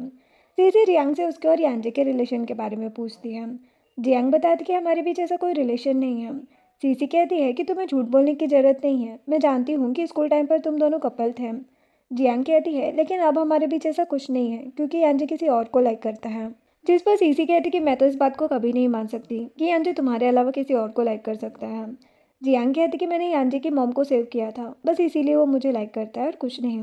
सीसी जियांग से उसके और यांजे के रिलेशन के बारे में पूछती है। जियांग बताती कि हमारे बीच ऐसा कोई रिलेशन नहीं है। सीसी कहती है कि तुम्हें झूठ बोलने की जरूरत नहीं है, मैं जानती हूँ कि स्कूल टाइम पर तुम दोनों कपल थे। जियांग कहती है लेकिन अब हमारे बीच ऐसा कुछ नहीं है क्योंकि यांजे किसी और को लाइक करता है। जिस पर सीसी कहती कि मैं तो इस बात को कभी नहीं मान सकती कि यांजे तुम्हारे अलावा किसी और को लाइक कर सकता है। जियांग कहती कि मैंने यांजे की मॉम को सेव किया था, बस इसीलिए वो मुझे लाइक करता है और कुछ नहीं।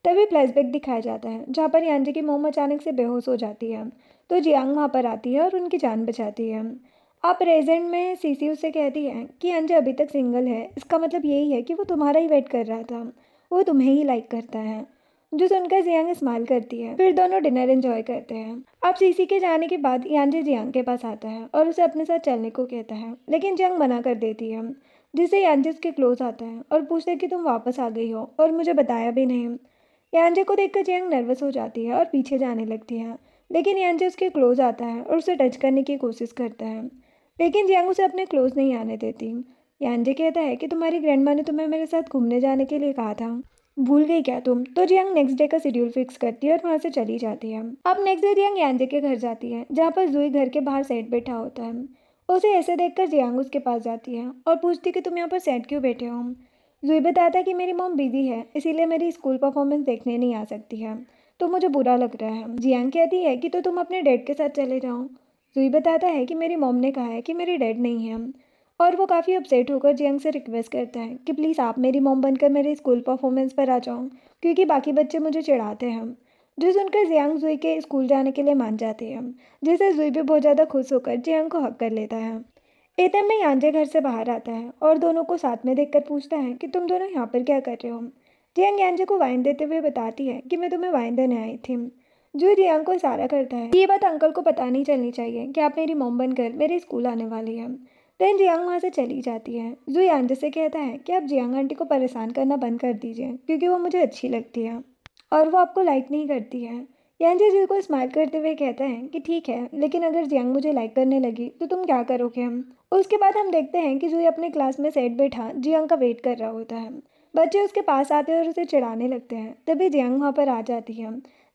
तभी फ्लैशबैक दिखाया जाता है जहाँ पर यांजे की मॉम अचानक से बेहोश हो जाती है, तो जियांग वहाँ पर आती है और उनकी जान बचाती है। अब प्रेजेंट में सीसी उससे कहती है कि यांजे अभी तक सिंगल है, इसका मतलब यही है कि वो तुम्हारा ही वेट कर रहा था, वो तुम्हें ही लाइक करता है। जो सुनकर जियांग स्माइल करती है। फिर दोनों डिनर एंजॉय करते हैं। अब सीसी के जाने के बाद यांजे जियांग के पास आता है और उसे अपने साथ चलने को कहता है, लेकिन जियांग मना कर देती है, जिससे यांजे उसके क्लोज आता है और पूछता है कि तुम वापस आ गई हो और मुझे बताया भी नहीं। यांजे को देखकर जियांग नर्वस हो जाती है और पीछे जाने लगती है, लेकिन यांजे उसके क्लोज आता है और उसे टच करने की कोशिश करता है, लेकिन जियांग उसे अपने क्लोज नहीं आने देती। यांजे कहता है कि तुम्हारी ग्रैंडमा ने तुम्हें मेरे साथ घूमने जाने के लिए कहा था, भूल गई क्या तुम। तो जियांग नेक्स्ट डे का शेड्यूल फिक्स करती है और वहाँ से चली जाती है। अब नेक्स्ट डे जियांग यांजे के घर जाती है, जहाँ पर जुई घर के बाहर सेट बैठा होता है। उसे ऐसे देखकर जियांग उसके पास जाती है और पूछती कि तुम यहाँ पर सेट क्यों बैठे हो। जुई बताता है कि मेरी मॉम बिजी है, इसीलिए मेरी स्कूल परफॉर्मेंस देखने नहीं आ सकती है, तो मुझे बुरा लग रहा है। जियांग कहती है कि तो तुम अपने डैड के साथ चले जाओ। जुई बताता है कि मेरी मॉम ने कहा है कि मेरे डैड नहीं है, और वो काफ़ी अपसेट होकर जियांग से रिक्वेस्ट करता है कि प्लीज़ आप मेरी मॉम बनकर मेरे स्कूल परफॉर्मेंस पर आ जाओ, क्योंकि बाकी बच्चे मुझे चिढ़ाते हैं। जो सुनकर जियांग जुई के स्कूल जाने के लिए मान जाते हैं, जिससे जुई भी बहुत ज़्यादा खुश होकर जियांग को हक कर लेता है। इतने में यांजे घर से बाहर आता है और दोनों को साथ में देखकर पूछता है कि तुम दोनों यहाँ पर क्या कर रहे हो। जियांग यांजे को वाइन देते हुए बताती है कि मैं तुम्हें वाइन देने आई थी। जो जियांग को इशारा करता है ये बात अंकल को पता नहीं चलनी चाहिए कि आप मेरी मॉम बनकर मेरे स्कूल आने वाली हैं। देन जियांग वहाँ से चली जाती है। जो यांजे से कहता है कि आप जियांग आंटी को परेशान करना बंद कर दीजिए, क्योंकि वो मुझे अच्छी लगती है और वो आपको लाइक नहीं करती है। यांजे जी को स्माइल करते हुए कहता है कि ठीक है, लेकिन अगर जियांग मुझे लाइक करने लगी तो तुम क्या करोगे। हम उसके बाद हम देखते हैं कि जुई अपने क्लास में सेट बैठा जियांग का वेट कर रहा होता है। बच्चे उसके पास आते हैं और उसे चिढ़ाने लगते हैं, तभी जियांग वहाँ पर आ जाती है,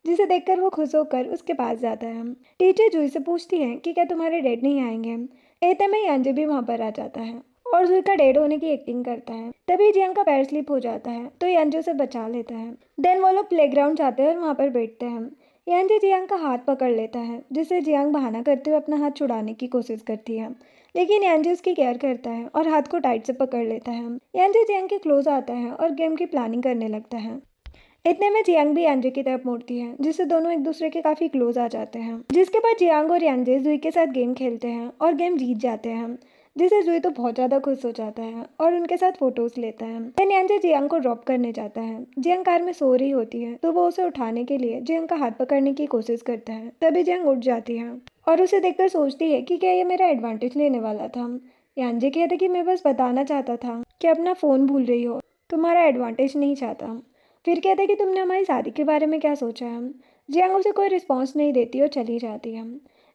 जिसे देखकर वो खुश होकर उसके पास जाता है। टीचर जुई से पूछती है कि क्या तुम्हारे डैड नहीं आएंगे। इतने में यांजे भी वहाँ पर आ जाता है और जुई का डैड होने की एक्टिंग करता है। तभी जियांग का पैर स्लिप हो जाता है, तो यांजे उसे बचा लेता है। देन वो लोग प्लेग्राउंड जाते हैं और वहाँ पर बैठते हैं। यांजे जियांग का हाथ पकड़ लेता है, जिससे जियांग बहाना करते हुए अपना हाथ छुड़ाने की कोशिश करती है, लेकिन यांजे उसकी केयर करता है और हाथ को टाइट से पकड़ लेता है। यांजे जियांग के क्लोज आता है और गेम की प्लानिंग करने लगता है। इतने में जियांग भी यांजे की तरफ मुड़ती है, जिससे दोनों एक दूसरे के काफी क्लोज आ जाते हैं। जिसके बाद जियांग और यांजे जुई के साथ गेम खेलते हैं और गेम जीत जाते हैं, जिससे जुई तो बहुत ज्यादा खुश हो जाता है और उनके साथ फोटोज लेता है। देन यांजे जियांग को ड्रॉप करने जाता है। जियांग कार में सो रही होती है तो वो उसे उठाने के लिए जियांग का हाथ पकड़ने की कोशिश करता है। तभी जियांग उठ जाती है और उसे देखकर सोचती है कि क्या ये मेरा एडवांटेज लेने वाला था। यांजे कहते कि मैं बस बताना चाहता था कि अपना फोन भूल रही हो, तुम्हारा एडवांटेज नहीं चाहता। फिर कहते कि तुमने हमारी शादी के बारे में क्या सोचा है। जियांग उसे कोई रिस्पॉन्स नहीं देती और चली जाती है।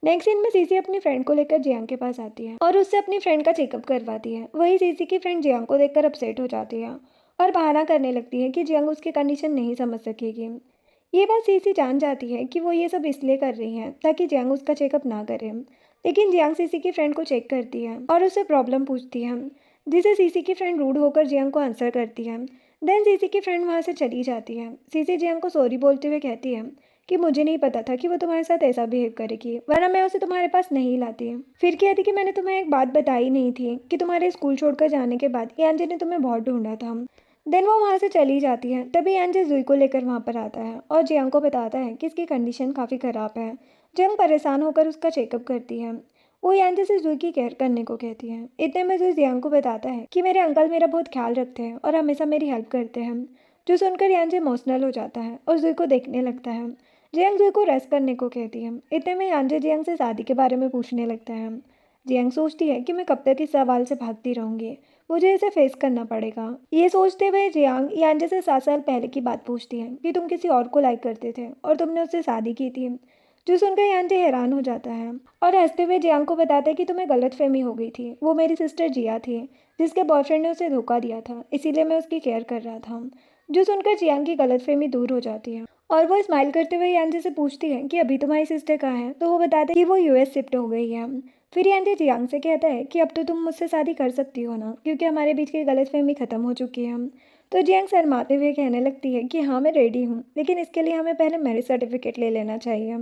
नेक्स्ट सीन में सीसी अपनी फ्रेंड को लेकर जियांग के पास आती है और उससे अपनी फ्रेंड का चेकअप करवाती है। वही सीसी की फ्रेंड जियांग को देखकर अपसेट हो जाती है और बहाना करने लगती है कि जियांग उसकी कंडीशन नहीं समझ सकेगी। ये बात सीसी जान जाती है कि वो ये सब इसलिए कर रही है ताकि जियांग उसका चेकअप ना करे। लेकिन जियांग सीसी की फ्रेंड को चेक करती है और उससे प्रॉब्लम पूछती है, जिसे सीसी की फ्रेंड रूड होकर जियांग को आंसर करती है। देन सीसी की फ्रेंड वहाँ से चली जाती है। सीसी जियांग को सॉरी बोलते हुए कहती है कि मुझे नहीं पता था कि वो तुम्हारे साथ ऐसा बिहेव करेगी, वरना मैं उसे तुम्हारे पास नहीं लाती। फिर कहती कि मैंने तुम्हें एक बात बताई नहीं थी कि तुम्हारे स्कूल छोड़कर जाने के बाद यांजे ने तुम्हें बहुत ढूंढा था। देन वो वहाँ से चली जाती है। तभी यांजे जुई को लेकर वहाँ पर आता है और जियांग को बताता है कि इसकी कंडीशन काफ़ी ख़राब है। जियांग परेशान होकर उसका चेकअप करती है। वो यांजे से जुई की केयर करने को कहती है। इतने में जुई जियांग को बताता है कि मेरे अंकल मेरा बहुत ख्याल रखते हैं और हमेशा मेरी हेल्प करते हैं। जो सुनकर यांजे इमोशनल हो जाता है और जुई को देखने लगता है। जियांग जुई को रेस्ट करने को कहती है। इतने में यांजे जियांग से शादी के बारे में पूछने लगता है। जियांग सोचती है कि मैं कब तक इस सवाल से भागती रहूंगी, मुझे इसे फेस करना पड़ेगा। ये सोचते हुए जियांग यांजे से 7 साल पहले की बात पूछती है कि तुम किसी और को लाइक करते थे और तुमने उससे शादी की थी। जो सुनकर यांजे हैरान हो जाता है और हंसते हुए जियांग को बताता है कि तुम्हें गलतफहमी हो गई थी, वो मेरी सिस्टर जिया थी जिसके बॉयफ्रेंड ने उसे धोखा दिया था, इसीलिए मैं उसकी केयर कर रहा था। जो सुनकर जियांग की गलतफहमी दूर हो जाती है और वो स्माइल करते हुए यांजे से पूछती है कि अभी तुम्हारी सिस्टर कहाँ है, तो वो बताते कि वो यूएस शिफ्ट हो गई है। फिर यांजे जियांग से कहता है कि अब तो तुम मुझसे शादी कर सकती हो ना, क्योंकि हमारे बीच की गलतफहमी खत्म हो चुकी है। तो जियांग शर्माते हुए कहने लगती है कि हाँ मैं रेडी हूँ, लेकिन इसके लिए हमें पहले मैरिज सर्टिफिकेट ले लेना चाहिए।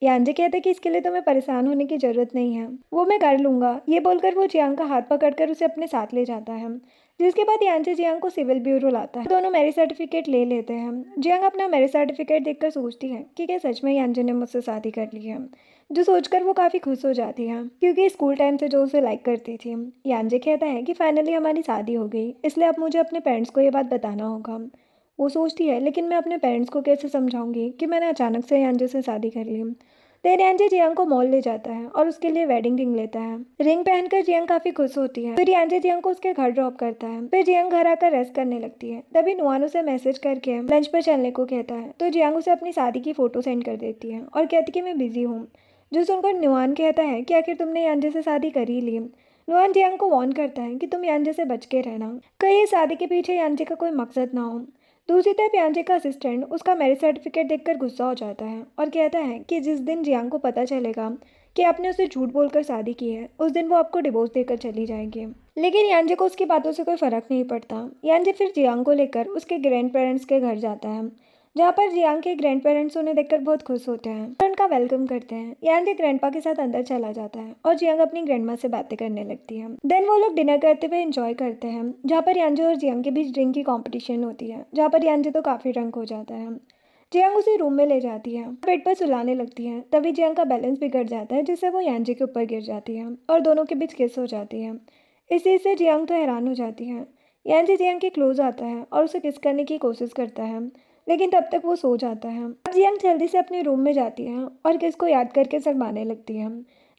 यांजे कहते कि इसके लिए तुम्हें परेशान होने की जरूरत नहीं है, वो मैं कर लूंगा। ये बोलकर वो जियांग का हाथ पकड़कर उसे अपने साथ ले जाता है। जिसके बाद यांजे जियांग को सिविल ब्यूरो लाता है। दोनों मैरिज सर्टिफिकेट ले लेते हैं। जियांग अपना मैरिज सर्टिफिकेट देखकर सोचती है कि क्या सच में यांजे ने मुझसे शादी कर ली है। जो सोचकर वो काफ़ी खुश हो जाती है, क्योंकि स्कूल टाइम से जो उसे लाइक करती थी। यांजे कहता है कि फाइनली हमारी शादी हो गई, इसलिए अब मुझे अपने पेरेंट्स को ये बात बताना होगा। वो सोचती है लेकिन मैं अपने पेरेंट्स को कैसे समझाऊंगी कि मैंने अचानक से यांजे से शादी कर ली। देन यांजे जियांग को मॉल ले जाता है और उसके लिए वेडिंग रिंग लेता है। रिंग पहनकर जियांग काफी खुश होती है। फिर यांजे जियांग को उसके घर ड्रॉप करता है। फिर जियांग घर आकर रेस्ट करने लगती है। तभी नुआन उसे मैसेज करके लंच पर चलने को कहता है, तो जियांग उसे अपनी शादी की फोटो सेंड कर देती है और कहती कि मैं बिजी हूँ। जो सुनकर नुआन कहता है कि आखिर तुमने यांजे से शादी कर ही ली। नुआन जियांग को वार्न करता है कि तुम यांजे से बच के रहना, कहीं शादी के पीछे यांजे का कोई मकसद ना हो। दूसरी तरफ यांजे का असिस्टेंट उसका मैरिज सर्टिफिकेट देखकर गुस्सा हो जाता है और कहता है कि जिस दिन जियांग को पता चलेगा कि आपने उसे झूठ बोलकर शादी की है, उस दिन वो आपको डिवोर्स देकर चली जाएगी। लेकिन यांजे को उसकी बातों से कोई फर्क नहीं पड़ता। यांजे फिर जियांग को लेकर उसके ग्रैंड पेरेंट्स के घर जाता है, जहाँ पर जियांग के ग्रैंड पेरेंट्स उन्हें देखकर बहुत खुश होते हैं और उनका वेलकम करते हैं। यांजे ग्रैंडपा के साथ अंदर चला जाता है और जियांग अपनी ग्रैंडमा से बातें करने लगती है। देन वो लोग डिनर करते हुए एंजॉय करते हैं, जहाँ पर यांजे और जियांग के बीच ड्रिंक की कंपटीशन होती है, जहाँ पर यांजे तो काफी ड्रंक हो जाता है। जियांग उसे रूम में ले जाती है, बेड पर सुलाने लगती है। तभी जियांग का बैलेंस बिगड़ जाता है, जिससे वो यांजे के ऊपर गिर जाती है और दोनों के बीच किस हो जाती है। इस चीज से जियांग तो हैरान हो जाती है। यांजे जियांग के क्लोज आता है और उसे किस करने की कोशिश करता है, लेकिन तब तक वो सो जाता है। अब जियांग जल्दी से अपने रूम में जाती है और किस को याद करके शर्माने लगती है।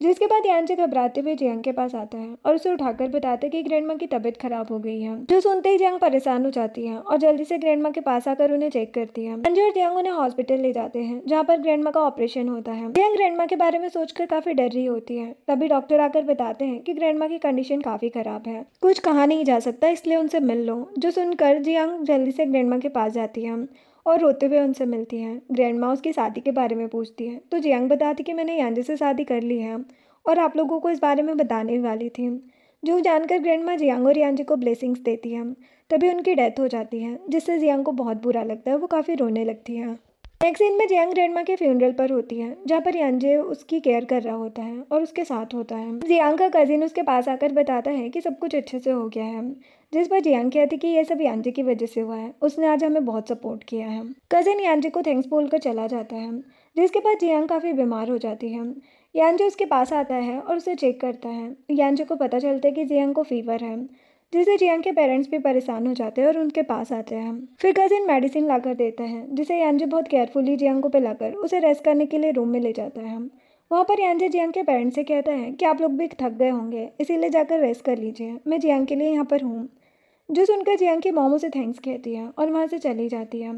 जिसके बाद यांजे घबराते हुए जियांग के पास आता है और उसे उठाकर बताता है कि ग्रैंडमा की तबीयत खराब हो गई है। जो सुनते ही जियांग परेशान हो जाती है और जल्दी से ग्रैंडमा के पास आकर उन्हें चेक करती है। यांजे और जियांग उन्हें हॉस्पिटल ले जाते हैं, जहाँ पर ग्रैंडमा का ऑपरेशन होता है। जियांग ग्रैंडमा के बारे में सोचकर काफी डर रही होती है। तभी डॉक्टर आकर बताते हैं कि ग्रैंडमा की कंडीशन काफी खराब है, कुछ कहा नहीं जा सकता, इसलिए उनसे मिल लो। जो सुनकर जियांग जल्दी से ग्रैंडमा के पास जाती है और रोते हुए उनसे मिलती हैं। ग्रैंडमा उसकी शादी के बारे में पूछती है, तो जियांग बताती कि मैंने यांजे से शादी कर ली है और आप लोगों को इस बारे में बताने वाली थी। जो जानकर ग्रैंडमा जियांग और यांजे को ब्लेसिंग्स देती है। तभी उनकी डेथ हो जाती है, जिससे जियांग को बहुत बुरा लगता है, वो काफ़ी रोने लगती है। नेक्स्ट सीन में जियांग ग्रैंडमा के फ्यूनरल पर होती है, जहाँ पर यांजे उसकी केयर कर रहा होता है और उसके साथ होता है। जियांग का कजिन उसके पास आकर बताता है कि सब कुछ अच्छे से हो गया है, जिस पर जियांग कहती कि यह सब यांजे की वजह से हुआ है, उसने आज हमें बहुत सपोर्ट किया है। कजिन यांजे को थैंक्स बोलकर चला जाता है, जिसके बाद जियांग काफ़ी बीमार हो जाती है। यांजे उसके पास आता है और उसे चेक करता है। यांजे को पता चलता है कि जियांग को फीवर है, जिससे जियांग के पेरेंट्स भी परेशान हो जाते हैं और उनके पास आते हैं। फिर कजिन मेडिसिन लाकर देता है, जिसे यांजे बहुत केयरफुली जियांग को पिलाकर उसे रेस्ट करने के लिए रूम में ले जाता है। वहाँ पर यांजे जियांग के पेरेंट्स से कहता है कि आप लोग भी थक गए होंगे, इसीलिए जाकर रेस्ट कर लीजिए, मैं जियांग के लिए यहाँ पर हूँ। जो सुनकर जियांग की मॉम उसे थैंक्स कहती है और वहाँ से चली जाती है।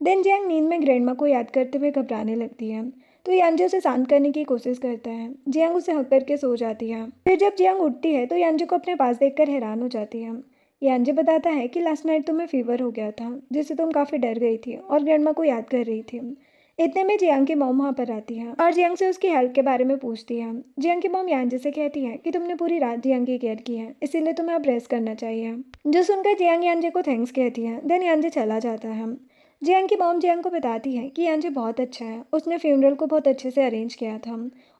देन जियांग नींद में ग्रैंडमा को याद करते हुए घबराने लगती है, तो यांजे उसे शांत करने की कोशिश करता है। जियांग उसे हक करके सो जाती है। फिर जब जियांग उठती है तो यांजे को अपने पास देखकर हैरान हो जाती है। यांजे बताता है कि लास्ट नाइट तुम्हें फीवर हो गया था, जिससे तुम काफ़ी डर गई थी और ग्रैंडमा को याद कर रही थी। इतने में जियांग की मॉम वहाँ पर आती है और जियांग से उसकी हेल्थ के बारे में पूछती है। जियांग की मॉम यांजे से कहती है कि तुमने पूरी रात जियांग की केयर की है, इसीलिए तुम्हें अब रेस्ट करना चाहिए। जो सुनकर जियांग यांजे को थैंक्स कहती है। देन यांजे चला जाता है। जियांग की मॉम जियांग को बताती है कि यांजे बहुत अच्छा है, उसने फ्यूनरल को बहुत अच्छे से अरेंज किया था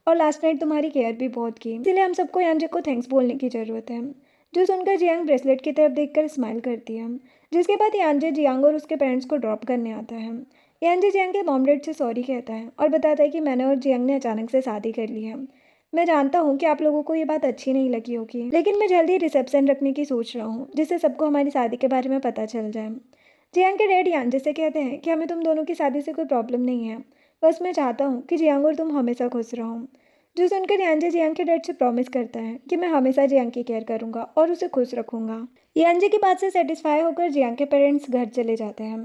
और लास्ट नाइट तुम्हारी केयर भी बहुत की, इसीलिए हम सबको यांजे को थैंक्स बोलने की ज़रूरत है। जो सुनकर जियांग ब्रेसलेट की तरफ देखकर स्माइल करती है, जिसके बाद यांजे जियांग और उसके पेरेंट्स को ड्रॉप करने आता है। यांजे जियांग के मॉम डैड से सॉरी कहता है और बताता है कि मैंने और जियांग ने अचानक से शादी कर ली है। मैं जानता हूँ कि आप लोगों को ये बात अच्छी नहीं लगी होगी, लेकिन मैं जल्दी रिसेप्शन रखने की सोच रहा हूँ, जिससे सबको हमारी शादी के बारे में पता चल जाए। जियांग के डैड यांजे से कहते हैं कि हमें तुम दोनों की शादी से कोई प्रॉब्लम नहीं है, बस मैं चाहता हूँ कि जियांग और तुम हमेशा खुश रहो। जो सुनकर यांजे जियांग के डैड से प्रॉमिस करता है कि मैं हमेशा जियांग की केयर करूंगा और उसे खुश रखूंगा। यांजे की बात से सेटिस्फाई होकर जियांग के पेरेंट्स घर चले जाते हैं।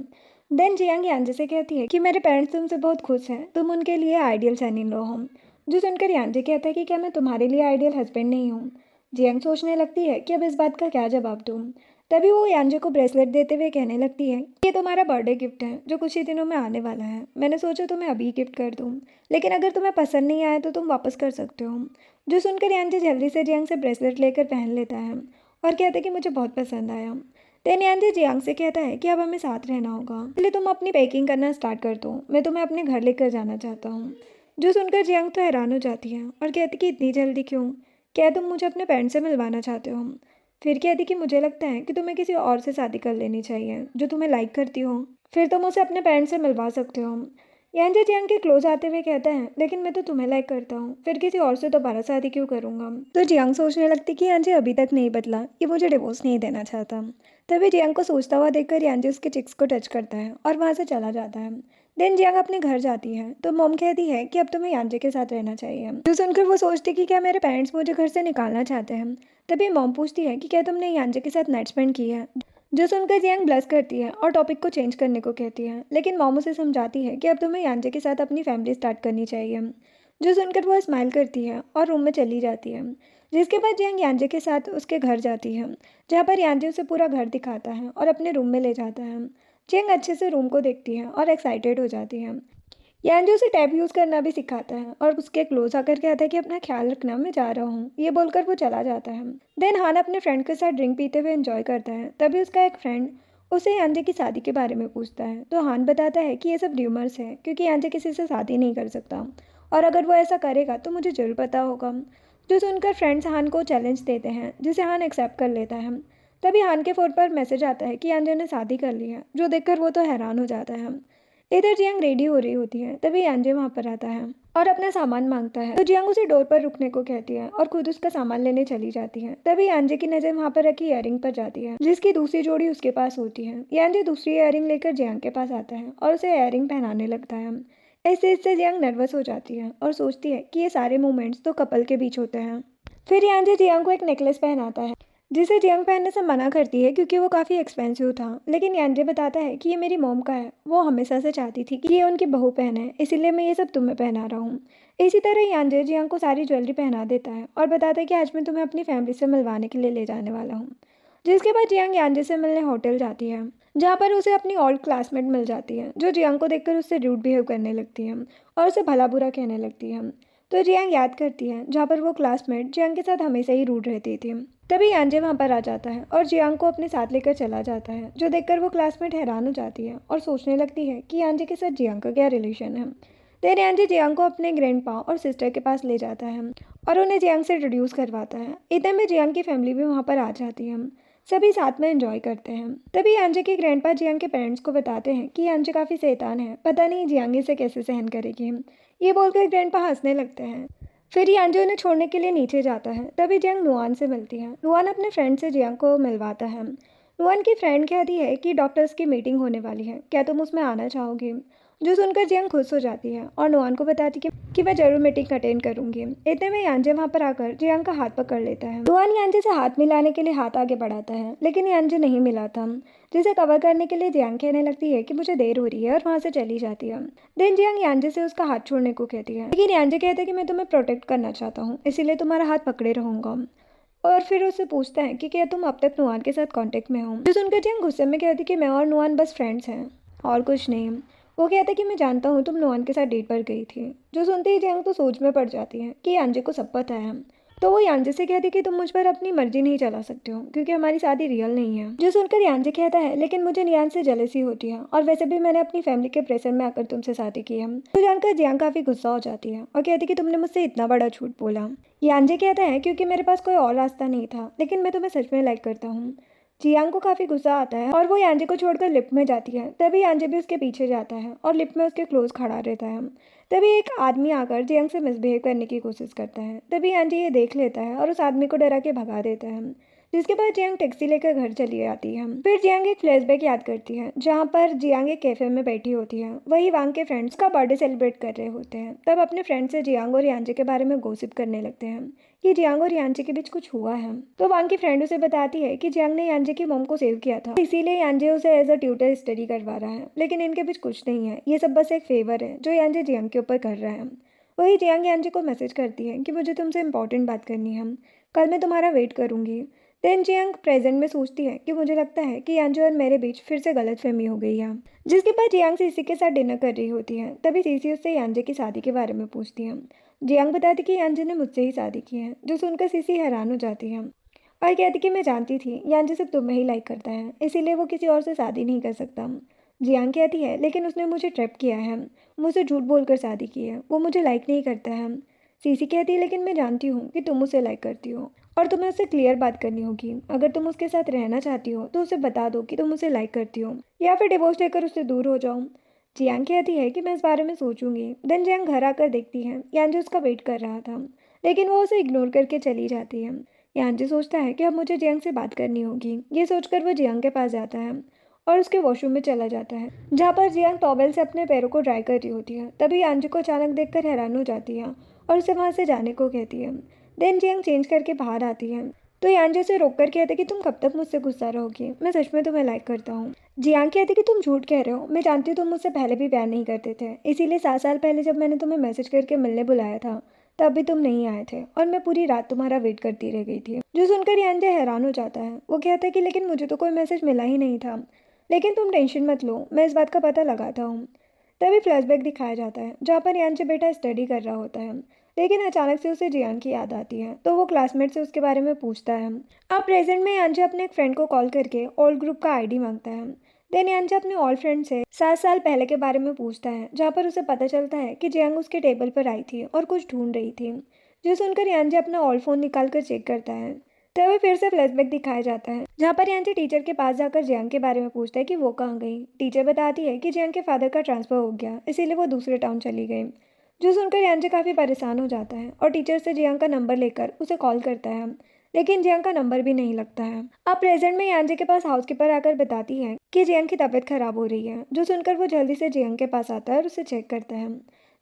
देन जियांग यांजे से कहती है कि मेरे पेरेंट्स तुमसे बहुत खुश हैं, तुम उनके लिए आइडियल सन इन लॉ हो। जो सुनकर यांजे कहता है कि क्या मैं तुम्हारे लिए आइडियल हस्बैंड नहीं हूँ। जियांग सोचने लगती है कि अब इस बात का क्या जवाब दूँ। तभी वो यांजे को ब्रेसलेट देते हुए कहने लगती है, ये तुम्हारा बर्थडे गिफ्ट है जो कुछ ही दिनों में आने वाला है। मैंने सोचा तुम्हें अभी गिफ्ट कर दूँ, लेकिन अगर तुम्हें पसंद नहीं आया तो तुम वापस कर सकते हो। जो सुनकर यांजे जल्दी से जियांग से ब्रेसलेट लेकर पहन लेता है और कहता है कि मुझे बहुत पसंद आया। देन यांजे जियांग से कहता है कि अब हमें साथ रहना होगा, इसलिए तुम अपनी पैकिंग करना स्टार्ट कर दो, मैं तुम्हें अपने घर लेकर जाना चाहता हूँ। जो सुनकर जियांग तो हैरान हो जाती है और कहती कि इतनी जल्दी क्यों, क्या तुम मुझे अपने पेरेंट्स से मिलवाना चाहते हो। फिर कहती कि मुझे लगता है कि तुम्हें किसी और से शादी कर लेनी चाहिए जो तुम्हें लाइक करती हो, फिर तुम उसे अपने पेरेंट्स से मिलवा सकते हो। यांजे जियांग के क्लोज आते हुए कहता है, लेकिन मैं तो तुम्हें लाइक करता हूँ, फिर किसी और से दोबारा शादी क्यों करूँगा। तो जियांग सोचने लगती कि यांजे अभी तक नहीं बदला, ये मुझे डिवोर्स नहीं देना चाहता। तभी जियांग को सोचता हुआ देखकर यांजे उसके चिक्स को टच करता है और वहाँ से चला जाता है। देन जियांग अपने घर जाती है तो मॉम कहती है कि अब तुम्हें यांजे के साथ रहना चाहिए। जो सुनकर वो सोचती कि क्या मेरे पेरेंट्स मुझे घर से निकालना चाहते हैं। तभी मॉम पूछती है कि क्या तुमने यांजे के साथ नाइट स्पेंड की है। जो सुनकर जियांग ब्लश करती है और टॉपिक को चेंज करने को कहती है, लेकिन मॉम उसे समझाती है कि अब तुम्हें यांजे के साथ अपनी फैमिली स्टार्ट करनी चाहिए। जो सुनकर वो स्माइल करती है और रूम में चली जाती है, जिसके बाद जियांग यांजे के साथ उसके घर जाती है, जहाँ पर यांजे उसे पूरा घर दिखाता है और अपने रूम में ले जाता है। जियांग अच्छे से रूम को देखती है और एक्साइटेड हो जाती है। यांजे उसे टैब यूज़ करना भी सिखाता है और उसके क्लोज आकर कहता है कि अपना ख्याल रखना, मैं जा रहा हूँ। ये बोलकर वो चला जाता है। देन हान अपने फ्रेंड के साथ ड्रिंक पीते हुए एंजॉय करता है। तभी उसका एक फ्रेंड उसे यांजे की शादी के बारे में पूछता है, तो हान बताता है कि ये सब र्यूमर्स है, क्योंकि यांजे किसी से शादी नहीं कर सकता और अगर वो ऐसा करेगा तो मुझे जरूर पता होगा। जो सुनकर फ्रेंड्स हान को चैलेंज देते हैं, जिसे हान एक्सेप्ट कर लेता है। तभी हान के फ़ोन पर मैसेज आता है कि यांजे ने शादी कर ली है, जो देखकर वो तो हैरान हो जाता है। इधर जियांग रेडी हो रही होती है, तभी यांजे वहाँ पर आता है और अपना सामान मांगता है। तो जियांग उसे डोर पर रुकने को कहती है और खुद उसका सामान लेने चली जाती है। तभी यांजे की नज़र वहाँ पर रखी इयररिंग पर जाती है, जिसकी दूसरी जोड़ी उसके पास होती है। यांजे दूसरी इयररिंग लेकर जियांग के पास आता है और उसे इयररिंग पहनाने लगता है। ऐसे इससे जियांग नर्वस हो जाती है और सोचती है कि ये सारे मोमेंट्स तो कपल के बीच होते हैं। फिर यांजे जियांग को एक नेकलेस पहनाता है, जिसे जियांग पहनने से मना करती है क्योंकि वो काफ़ी एक्सपेंसिव था, लेकिन यांजे बताता है कि ये मेरी मॉम का है, वो हमेशा से चाहती थी कि ये उनकी बहू पहने, इसीलिए मैं ये सब तुम्हें पहना रहा हूँ। इसी तरह यांजे जियांग को सारी ज्वेलरी पहना देता है और बताता है कि आज मैं तुम्हें अपनी फैमिली से मिलवाने के लिए ले जाने वाला हूँ। जिसके बाद जियांग यांजे से मिलने होटल जाती है, जहाँ पर उसे अपनी ओल्ड क्लासमेट मिल जाती है, जो जियांग को देखकर उससे रूड बिहेव करने लगती है और उसे भला बुरा कहने लगती है। तो जियांग याद करती है जहाँ पर वो क्लासमेट जियांग के साथ हमेशा ही रूड रहती थी। तभी यांजे वहाँ पर आ जाता है और जियांग को अपने साथ लेकर चला जाता है, जो देखकर वो क्लासमेट हैरान हो जाती है और सोचने लगती है कि यांजे के साथ जियांग का क्या रिलेशन है। देन यांजे जियांग को अपने ग्रैंडपा और सिस्टर के पास ले जाता है और उन्हें जियांग से इंट्रोड्यूस करवाता है। इतने में जियांग की फैमिली भी वहाँ पर आ जाती है। सभी साथ में एंजॉय करते हैं। तभी यांजे के ग्रैंडपा जियांग के पेरेंट्स को बताते हैं कि यांजे काफ़ी शैतान है, पता नहीं जियांग इसे कैसे सहन करेगी। ये बोलकर ग्रैंडपा हंसने लगते हैं। फिर यांजे उन्हें छोड़ने के लिए नीचे जाता है। तभी जियांग नुआन से मिलती है। नुआन अपने फ्रेंड से जियांग को मिलवाता है। नुआन की फ्रेंड कहती है कि डॉक्टर्स की मीटिंग होने वाली है, क्या तुम उसमें आना चाहोगी? जो सुनकर जियांग खुश हो जाती है और नुआन को बताती है कि मैं जरूर मीटिंग अटेंड करूंगी। इतने में यांजे वहाँ पर आकर जियांग का हाथ पकड़ लेता है। नुआन यांजे से हाथ मिलाने के लिए हाथ आगे बढ़ाता है, लेकिन यांजे नहीं मिलाता, जिसे कवर करने के लिए जियांग कहने लगती है कि मुझे देर हो रही है और वहाँ से चली जाती है। देन जियांग यांजे से उसका हाथ छोड़ने को कहती है, लेकिन यांजे कहता है कि मैं तुम्हें प्रोटेक्ट करना चाहता हूँ, इसीलिए तुम्हारा हाथ पकड़े रहूंगा। और फिर उससे पूछता है कि क्या तुम अब तक नुआन के साथ कांटेक्ट में हो? जो सुनकर जियांग गुस्से में कहती कि मैं और नुआन बस फ्रेंड्स हैं और कुछ नहीं। वो कहता कि मैं जानता हूँ तुम नुआन के साथ डेट पर गई थी। जो सुनते ही जियांग तो सोच में पड़ जाती है कि यांजे को सब पता है। तो वो यांजे से कहती कि तुम मुझ पर अपनी मर्जी नहीं चला सकते हो क्योंकि हमारी शादी रियल नहीं है। जो सुनकर यांजे कहता है लेकिन मुझे नियान से जेलसी होती है और वैसे भी मैंने अपनी फैमिली के प्रेशर में आकर तुमसे शादी की है। तो जानकर जियांग काफी गुस्सा हो जाती है और कहती कि तुमने मुझसे इतना बड़ा झूठ बोला। यांजे कहता है क्योंकि मेरे पास कोई और रास्ता नहीं था, लेकिन मैं तुम्हें सच में लाइक करता हूँ। जियांग को काफी गुस्सा आता है और वो यांजे को छोड़कर लिफ्ट में जाती है। तभी यांजे भी उसके पीछे जाता है और लिफ्ट में उसके क्लोज खड़ा रहता है। तभी एक आदमी आकर जियांग से मिसबिहेव करने की कोशिश करता है। तभी यांजे ये देख लेता है और उस आदमी को डरा के भगा देता है, जिसके बाद जियांग टैक्सी लेकर घर चली आती है। फिर जियांग एक फ्लैशबैक याद करती है जहाँ पर जियांग एक कैफे में बैठी होती है। वही वांग के फ्रेंड्स का बर्थडे सेलिब्रेट कर रहे होते हैं। तब अपने फ्रेंड से जियांग और यांजे के बारे में गॉसिप करने लगते हैं कि जियांग और यांजे के बीच कुछ हुआ है। तो वांग की फ्रेंड उसे बताती है कि जियांग ने यांजे की मॉम को सेव किया था, इसीलिए यांजे उसे एज अ ट्यूटर स्टडी करवा रहा है, लेकिन इनके बीच कुछ नहीं है। ये सब बस एक फेवर है जो यांजे जियांग के ऊपर कर रहा है। वही जियांग यांजे को मैसेज करती है कि मुझे तुमसे इंपॉर्टेंट बात करनी है, कल मैं तुम्हारा वेट करूंगी। देन जियांग प्रेजेंट में सोचती है कि मुझे लगता है कि यांजे और मेरे बीच फिर से गलतफहमी हो गई है। जिसके बाद जियांग सीसी के साथ डिनर कर रही होती है। तभी सीसी उससे यांजे की शादी के बारे में पूछती है। जियांग बताती कि यांजे ने मुझसे ही शादी की है। जो सुनकर सीसी हैरान हो जाती है और कहती कि मैं जानती थी यांजे सिर्फ तुम्हें ही लाइक करता है, इसीलिए वो किसी और से शादी नहीं कर सकता। जियांग कहती है लेकिन उसने मुझे ट्रैप किया है, मुझसे झूठ बोलकर शादी की है, वो मुझे लाइक नहीं करता है। सीसी कहती है लेकिन मैं जानती हूँ कि तुम उसे लाइक करती हो और तुम्हें उससे क्लियर बात करनी होगी। अगर तुम उसके साथ रहना चाहती हो तो उसे बता दो कि तुम उसे लाइक करती हो या फिर डिवोर्स लेकर उससे दूर हो जाओ। जियांग कहती है कि मैं इस बारे में सोचूंगी। देन जियांग घर आकर देखती है यांजे उसका वेट कर रहा था, लेकिन वो उसे इग्नोर करके चली जाती है। यांजे सोचता है कि अब मुझे जियांग से बात करनी होगी। ये सोचकर वो जियांग के पास जाता है और उसके वॉशरूम में चला जाता है, जहाँ पर जियांग टॉवेल से अपने पैरों को ड्राई कर रही होती है। तभी यांजे को अचानक देखकर हैरान हो जाती है और उसे वहाँ से जाने को कहती है। देन जियांग चेंज करके बाहर आती है तो यांजे उसे रोक कर कहते कि तुम कब तक मुझसे गुस्सा रहोगी, मैं सच में तुम्हें लाइक करता हूँ। जियांग कहती कि तुम झूठ कह रहे हो, मैं जानती हूँ तुम मुझसे पहले भी प्यार नहीं करते थे, इसीलिए 7 साल पहले जब मैंने तुम्हें मैसेज करके मिलने बुलाया था तब भी तुम नहीं आए थे और मैं पूरी रात तुम्हारा वेट करती रह गई थी। जो सुनकर यांजे हैरान हो जाता है। वो कहता है कि लेकिन मुझे तो कोई मैसेज मिला ही नहीं था, लेकिन तुम टेंशन मत लो, मैं इस बात का पता लगाता हूँ। तभी फ्लैशबैक दिखाया जाता है जहाँ पर यांजे बेटा स्टडी कर रहा होता है, लेकिन अचानक से उसे जियांग की याद आती है तो वो क्लासमेट से उसके बारे में पूछता है। अब प्रेजेंट में यांजे अपने एक फ्रेंड को कॉल करके ओल्ड ग्रुप का आईडी मांगता है। देन यांजे अपने ओल्ड फ्रेंड से 7 साल पहले के बारे में पूछता है, जहाँ पर उसे पता चलता है कि जियांग उसके टेबल पर आई थी और कुछ ढूंढ रही थी। जो सुनकर यांजे अपना ओल्ड फोन निकाल कर चेक करता है। तभी फिर से फ्लैशबैक दिखाया जाता है जहाँ पर यांजे टीचर के पास जाकर जियांग के बारे में पूछता है कि वो कहाँ गई। टीचर बताती है कि जियांग के फादर का ट्रांसफर हो गया, इसीलिए वो दूसरे टाउन चली गई। जो सुनकर यांजे काफ़ी परेशान हो जाता है और टीचर से जियांग का नंबर लेकर उसे कॉल करता है, लेकिन जियांग का नंबर भी नहीं लगता है। अब प्रेजेंट में यांजे के पास हाउसकीपर आकर बताती है कि जियांग की तबीयत खराब हो रही है। जो सुनकर वो जल्दी से जियांग के पास आता है और उसे चेक करता है।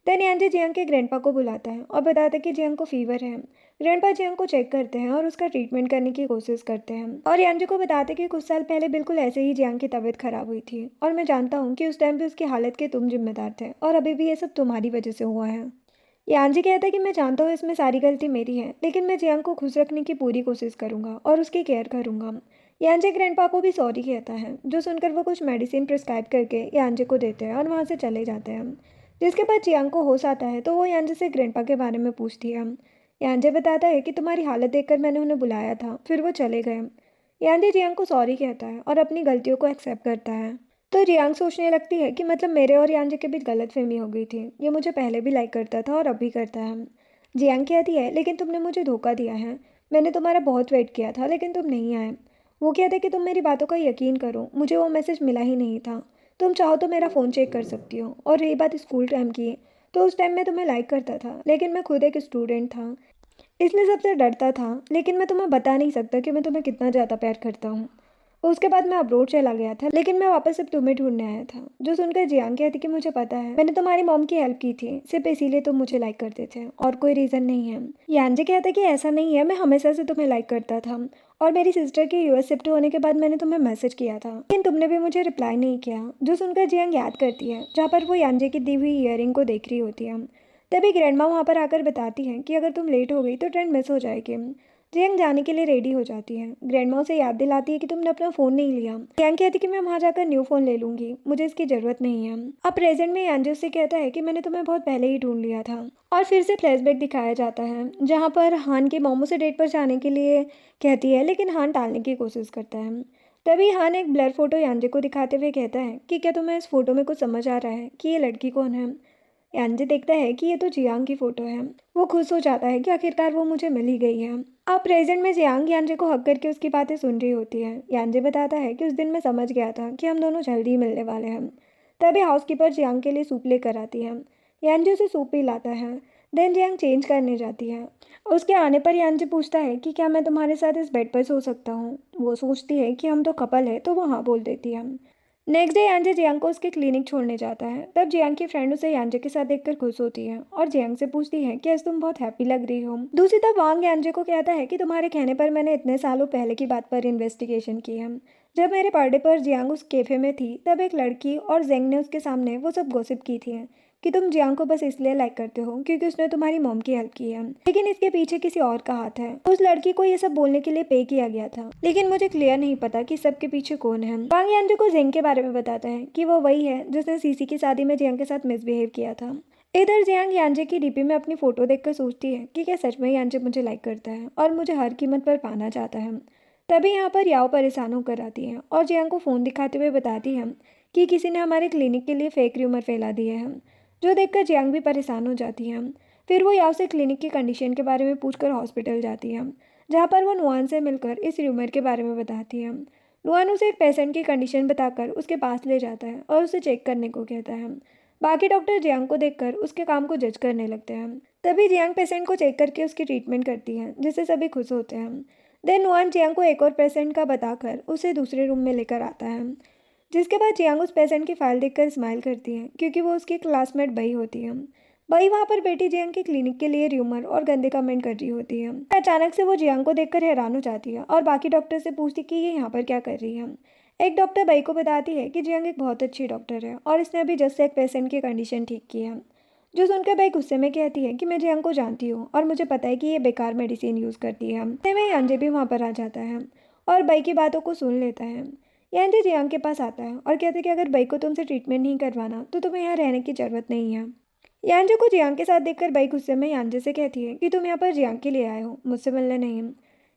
देन यांजे जियांग के ग्रैंडपा को बुलाता है और बताता है कि जियांग को फीवर है। ग्रैंडपा जियांग को चेक करते हैं और उसका ट्रीटमेंट करने की कोशिश करते हैं और यांजे को बताते हैं कि कुछ साल पहले बिल्कुल ऐसे ही जियांग की तबीयत खराब हुई थी और मैं जानता हूँ कि उस टाइम भी उसकी हालत के तुम जिम्मेदार थे और अभी भी ये सब तुम्हारी वजह से हुआ है। यांजी कहता है कि मैं जानता हूँ इसमें सारी गलती मेरी है, लेकिन मैं जियांग को खुश रखने की पूरी कोशिश करूंगा और उसकी केयर करूंगा। यांजे ग्रैंडपा को भी सॉरी कहता है। जो सुनकर वो कुछ मेडिसिन प्रिस्क्राइब करके यांजे को देते हैं और वहाँ से चले जाते हैं। जिसके बाद जियांग को होश आता है तो वो यांजे से ग्रैंडपा के बारे में पूछती है यांजे बताता है कि तुम्हारी हालत देखकर मैंने उन्हें बुलाया था, फिर वो चले गए। यांजे जियांग को सॉरी कहता है और अपनी गलतियों को एक्सेप्ट करता है। तो जियांग सोचने लगती है कि मतलब मेरे और यांजे के बीच गलतफहमी हो गई थी, ये मुझे पहले भी लाइक करता था और अब भी करता है। जियांग कहती है लेकिन तुमने मुझे धोखा दिया है, मैंने तुम्हारा बहुत वेट किया था लेकिन तुम नहीं आए। वो कहता है कि तुम मेरी बातों का यकीन करो, मुझे वो मैसेज मिला ही नहीं था। तुम चाहो तो मेरा फ़ोन चेक कर सकती हो। और रही बात स्कूल टाइम की, तो उस टाइम मैं तुम्हें लाइक करता था लेकिन मैं खुद एक स्टूडेंट था, इसलिए सबसे डरता था। लेकिन मैं तुम्हें बता नहीं सकता कि मैं तुम्हें कितना ज़्यादा प्यार करता हूँ। उसके बाद मैं अब्रोड चला गया था लेकिन मैं वापस सिर्फ तुम्हें ढूंढने आया था। जो सुनकर जियांग कहती कि मुझे पता है, मैंने तुम्हारी मॉम की हेल्प की थी, सिर्फ इसीलिए तुम मुझे लाइक करते थे और कोई रीज़न नहीं है। यांजे कहता कि ऐसा नहीं है, मैं हमेशा से तुम्हें लाइक करता था और मेरी सिस्टर के यूएस शिफ्ट होने के बाद मैंने तुम्हें मैसेज किया था लेकिन तुमने भी मुझे रिप्लाई नहीं किया। जो सुनकर जियांग याद करती है जहाँ पर वो यांजे की दी हुई ईयरिंग को देख रही होती है। तभी ग्रैंडमा वहाँ पर आकर बताती हैं कि अगर तुम लेट हो गई तो ट्रेन मिस हो जाएगी। जियांग जाने के लिए रेडी हो जाती है। ग्रैंडमा उसे याद दिलाती है कि तुमने अपना फ़ोन नहीं लिया। जियांग कहती कि मैं वहाँ जाकर न्यू फ़ोन ले लूँगी, मुझे इसकी ज़रूरत नहीं है। अब प्रेजेंट में यांजे से कहता है कि मैंने तुम्हें बहुत पहले ही ढूंढ लिया था। और फिर से फ्लैशबैक दिखाया जाता है जहाँ पर हान की मोमो से डेट पर जाने के लिए कहती है लेकिन हान टालने की कोशिश करता है। तभी हान एक ब्लर फोटो यांजे को दिखाते हुए कहता है कि क्या तुम्हें इस फोटो में कुछ समझ आ रहा है कि ये लड़की कौन है। यांजे देखता है कि ये तो जियांग की फ़ोटो है। वो खुश हो जाता है कि आखिरकार वो मुझे मिल ही गई है। अब प्रेजेंट में जियांग यांजे को हक करके उसकी बातें सुन रही होती है। यांजे बताता है कि उस दिन मैं समझ गया था कि हम दोनों जल्दी ही मिलने वाले हैं। तभी हाउसकीपर जियांग के लिए सूप लेकर आती है। यांजे उसे सूप पिलाता है। देन जियांग चेंज करने जाती है। उसके आने पर यांजे पूछता है कि क्या मैं तुम्हारे साथ इस बेड पर सो सकता हूँ। वो सोचती है कि हम तो कपल है, तो वो हाँ बोल देती है। नेक्स्ट डे यांजे जियांग को उसके क्लिनिक छोड़ने जाता है। तब जियांग की फ्रेंड उसे यांजे के साथ देखकर खुश होती है और जियांग से पूछती है कि आज तुम बहुत हैप्पी लग रही हो। दूसरी तरफ वांग यांजे को कहता है कि तुम्हारे कहने पर मैंने इतने सालों पहले की बात पर इन्वेस्टिगेशन की है। जब मेरे बर्थडे पर जियांग उस कैफे में थी तब एक लड़की और जेंग ने उसके सामने वो सब गॉसिप की थी कि तुम जियांग को बस इसलिए लाइक करते हो क्योंकि उसने तुम्हारी मॉम की हेल्प की है, लेकिन इसके पीछे किसी और का हाथ है। उस लड़की को ये सब बोलने के लिए पे किया गया था, लेकिन मुझे क्लियर नहीं पता कि सबके पीछे कौन है। वांग यांजे को जेंग के बारे में बताता है कि वो वही है जिसने सीसी की शादी में जियांग के साथ मिसबिहेव किया था। इधर जियांग यांजे की डीपी में अपनी फोटो देखकर सोचती है कि क्या सच में यांजे मुझे लाइक करता है और मुझे हर कीमत पर पाना चाहता है। तभी यहाँ पर याओ परेशान होकर आती है और जियांग को फ़ोन दिखाते हुए बताती है कि किसी ने हमारे क्लिनिक के लिए फेक र्यूमर फैला दिए हैं। जो देखकर जियांग भी परेशान हो जाती है। फिर वो याओ से क्लिनिक की कंडीशन के बारे में पूछकर हॉस्पिटल जाती है, जहाँ पर वो नुआन से मिलकर इस र्यूमर के बारे में बताती है। नुआन उसे एक पेशेंट की कंडीशन बताकर उसके पास ले जाता है और उसे चेक करने को कहता है। बाकी डॉक्टर जियांग को देखकर उसके काम को जज करने लगते हैं। तभी जियांग पेशेंट को चेक करके उसकी ट्रीटमेंट करती है, जिससे सभी खुश होते हैं। देन नुआन जियांग को एक और पेशेंट का बताकर उसे दूसरे रूम में लेकर आता है, जिसके बाद जियांग उस पेशेंट की फाइल देखकर स्माइल करती है क्योंकि वो उसकी क्लासमेट बई होती है। बई वहाँ पर बेटी जियांग के क्लिनिक के लिए र्यूमर और गंदे कमेंट कर रही होती है। अचानक से वो जियांग को देखकर हैरान हो जाती है और बाकी डॉक्टर से पूछती कि ये यहाँ पर क्या कर रही है। एक डॉक्टर बई को बताती है कि जियांग एक बहुत अच्छी डॉक्टर है और इसने अभी जस्ट एक पेशेंट की कंडीशन ठीक की है। जो सुनकर बई गुस्से में कहती है कि मैं जियांग को जानती हूँ और मुझे पता है कि ये बेकार मेडिसिन यूज़ करती है। ऐसे में यांजे भी वहाँ पर आ जाता है और बई की बातों को सुन लेता है। यांजे जियांग के पास आता है और कहते हैं कि अगर बई को तुमसे ट्रीटमेंट नहीं करवाना तो तुम्हें यहाँ रहने की ज़रूरत नहीं है। यांजे को जियांग के साथ देखकर बई गुस्से में यांजे से कहती है कि तुम यहाँ पर जियांग के लिए आए हो, मुझसे मिलने नहीं।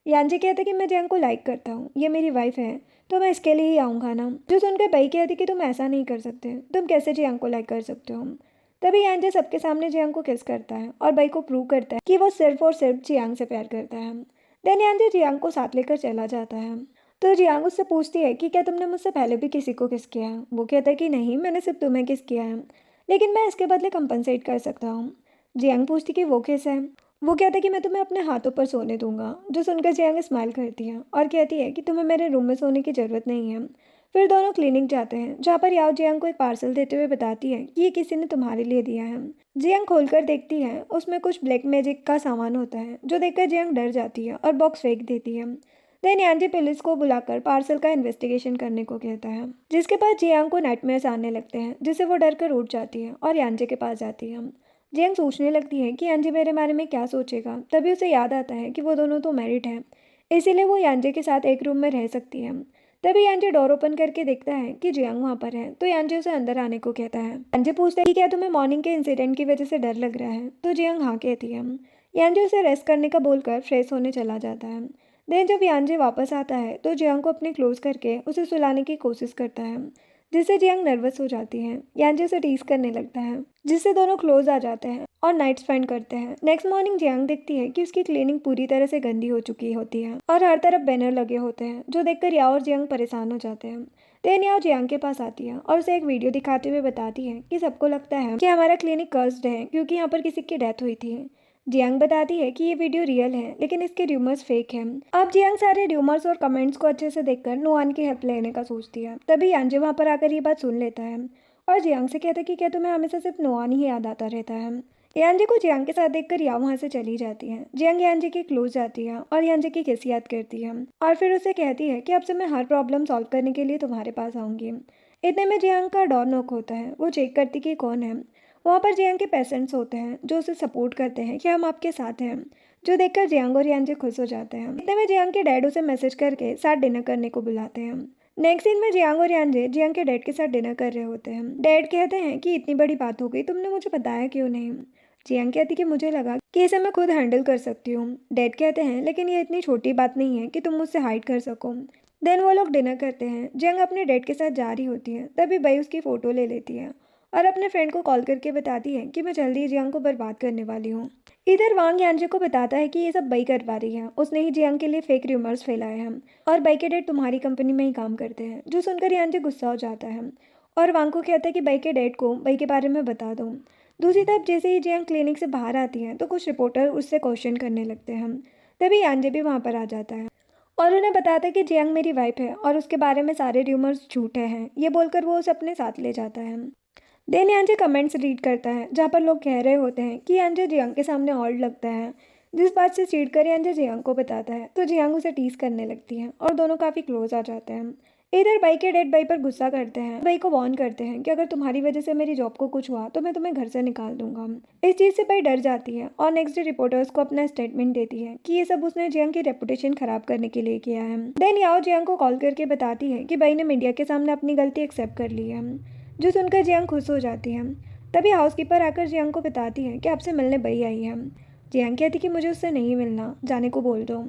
यांजे कहते हैं कि मैं जियांग को लाइक करता हूँ, ये मेरी वाइफ है, तो मैं इसके लिए ही आऊँगा ना। जो सुनकर बई कहती कि तुम ऐसा नहीं कर सकते, तुम कैसे जियांग को लाइक कर सकते हो। तभी यांजे सबके सामने जियांग को किस करता है और बई को प्रूव करता है कि वो सिर्फ और सिर्फ जियांग से प्यार करता है। देन यांजे जियांग को साथ लेकर चला जाता है। तो जियांग उससे पूछती है कि क्या तुमने मुझसे पहले भी किसी को किस किया है। वो कहता है कि नहीं, मैंने सिर्फ तुम्हें किस किया है, लेकिन मैं इसके बदले कंपनसेट कर सकता हूँ। जियांग पूछती कि वो कैसे है। वो कहता है कि मैं तुम्हें अपने हाथों पर सोने दूंगा। जो सुनकर जियांग स्माइल करती है और कहती है कि तुम्हें मेरे रूम में सोने की ज़रूरत नहीं है। फिर दोनों क्लिनिक जाते हैं, जहाँ पर याओ जियांग को एक पार्सल देते हुए बताती है कि ये किसी ने तुम्हारे लिए दिया है। जियांग खोलकर देखती है, उसमें कुछ ब्लैक मैजिक का सामान होता है, जो देखकर जियांग डर जाती है और बॉक्स फेंक देती है। देन यांजे पुलिस को बुलाकर पार्सल का इन्वेस्टिगेशन करने को कहता है, जिसके बाद जियांग को नाइटमेयर्स आने लगते हैं, जिससे वो डर कर उठ जाती है और यांजे के पास जाती है। जियांग सोचने लगती है कि यांजे मेरे बारे में क्या सोचेगा। तभी उसे याद आता है कि वो दोनों तो मैरिड हैं, इसीलिए वो यांजे के साथ एक रूम में रह सकती है। तभी यांजे डोर ओपन करके देखता है कि जियांग वहाँ पर है, तो यांजे उसे अंदर आने को कहता है। यांजे पूछता है कि क्या तुम्हें मॉर्निंग के इंसिडेंट की वजह से डर लग रहा है, तो जियांग हाँ कहती है। यांजे उसे रेस्ट करने का बोलकर फ्रेश होने चला जाता है। देन जब यांजे वापस आता है तो जियांग को अपने क्लोज करके उसे सुलाने की कोशिश करता है, जिससे जियांग नर्वस हो जाती है। यांजे उसे टीज करने लगता है, जिससे दोनों क्लोज आ जाते हैं और नाइट स्पेंड करते हैं। नेक्स्ट मॉर्निंग जियांग देखती है कि उसकी क्लीनिंग पूरी तरह से गंदी हो चुकी होती है और हर तरफ बैनर लगे होते हैं, जो देखकर याओ और जियांग परेशान हो जाते हैं। देन याओ जियांग के पास आती है और उसे एक वीडियो दिखाते हुए बताती है कि सबको लगता है कि हमारा क्लिनिक कर्स्ड है क्योंकि यहाँ पर किसी की डेथ हुई थी। जियांग बताती है कि ये वीडियो रियल है लेकिन इसके र्यूमर्स फेक हैं। अब जियांग सारे र्यूमर्स और कमेंट्स को अच्छे से देखकर नुआन की हेल्प लेने का सोचती है। तभी यांजे वहाँ पर आकर ये बात सुन लेता है और जियांग से कहता है कि क्या तुम्हें हमेशा सिर्फ नुआन ही याद आता रहता है। यांजे को जियांग के साथ देखकर याओ वहाँ से चली जाती है। जियांग यांजे के क्लोज जाती है और यांजे की किस्से याद करती है और फिर उसे कहती है कि अब से मैं हर प्रॉब्लम सॉल्व करने के लिए तुम्हारे पास आऊँगी। इतने में जियांग का डोर नॉक होता है। वो चेक करती कि कौन है। वहाँ पर जियांग के पेशेंट्स होते हैं जो उसे सपोर्ट करते हैं कि हम आपके साथ हैं, जो देखकर जियांग और यांजे खुश हो जाते हैं। इतने में जियांग के डैड उसे मैसेज करके साथ डिनर करने को बुलाते हैं। नेक्स्ट सीन में जियांग और यांजे जियांग के डैड के साथ डिनर कर रहे होते हैं। डैड कहते हैं कि इतनी बड़ी बात हो गई, तुमने मुझे बताया क्यों नहीं। जियांग कहती कि मुझे लगा कि इसे मैं खुद हैंडल कर सकती हूँ। डैड कहते हैं लेकिन ये इतनी छोटी बात नहीं है कि तुम मुझसे हाइड कर सको। देन वो लोग डिनर करते हैं। जियांग अपने डैड के साथ जा रही होती है, तभी बई उसकी फ़ोटो ले लेती है और अपने फ्रेंड को कॉल करके बताती है कि मैं जल्दी ही जियांग को बर्बाद करने वाली हूँ। इधर वांग यांजे को बताता है कि ये सब बई करवा रही है, उसने ही जियांग के लिए फेक रूमर्स फैलाए हैं और बई के डैड तुम्हारी कंपनी में ही काम करते हैं। जो सुनकर यांजे गुस्सा हो जाता है और वांग को कहता है कि बई के डैड को बई के बारे में बता दो। दूसरी तरफ जैसे ही जियांग क्लिनिक से बाहर आती है तो कुछ रिपोर्टर उससे क्वेश्चन करने लगते हैं। तभी यांजे भी वहाँ पर आ जाता है और उन्हें बताता है कि जियांग मेरी वाइफ है और उसके बारे में सारे र्यूमर्स झूठे हैं। ये बोलकर वो उसे अपने साथ ले जाता है। देन यांजे कमेंट्स रीड करता है जहाँ पर लोग कह रहे होते हैं कि यांजे जियांग के सामने ऑड लगता है। जिस बात से चिढ़ कर यांजे जियांग को बताता है तो जियांग उसे टीज करने लगती है और दोनों काफ़ी क्लोज आ जाते हैं। इधर बई के डैड बई पर गुस्सा करते हैं, बई को वार्न करते हैं कि अगर तुम्हारी वजह से मेरी जॉब को कुछ हुआ तो मैं तुम्हें घर से निकाल दूंगा। इस चीज़ से बई डर जाती है और नेक्स्ट डे रिपोर्टर्स को अपना स्टेटमेंट देती है कि ये सब उसने जियांग की रेपुटेशन खराब करने के लिए किया है। देन याओ जियांग को कॉल करके बताती है कि बई ने मीडिया के सामने अपनी गलती एक्सेप्ट कर ली है, जो सुनकर जियांग खुश हो जाती है। तभी हाउसकीपर आकर जियांग को बताती है कि आपसे मिलने बई आई है। जियांग कहती कि मुझे उससे नहीं मिलना, जाने को बोल दो।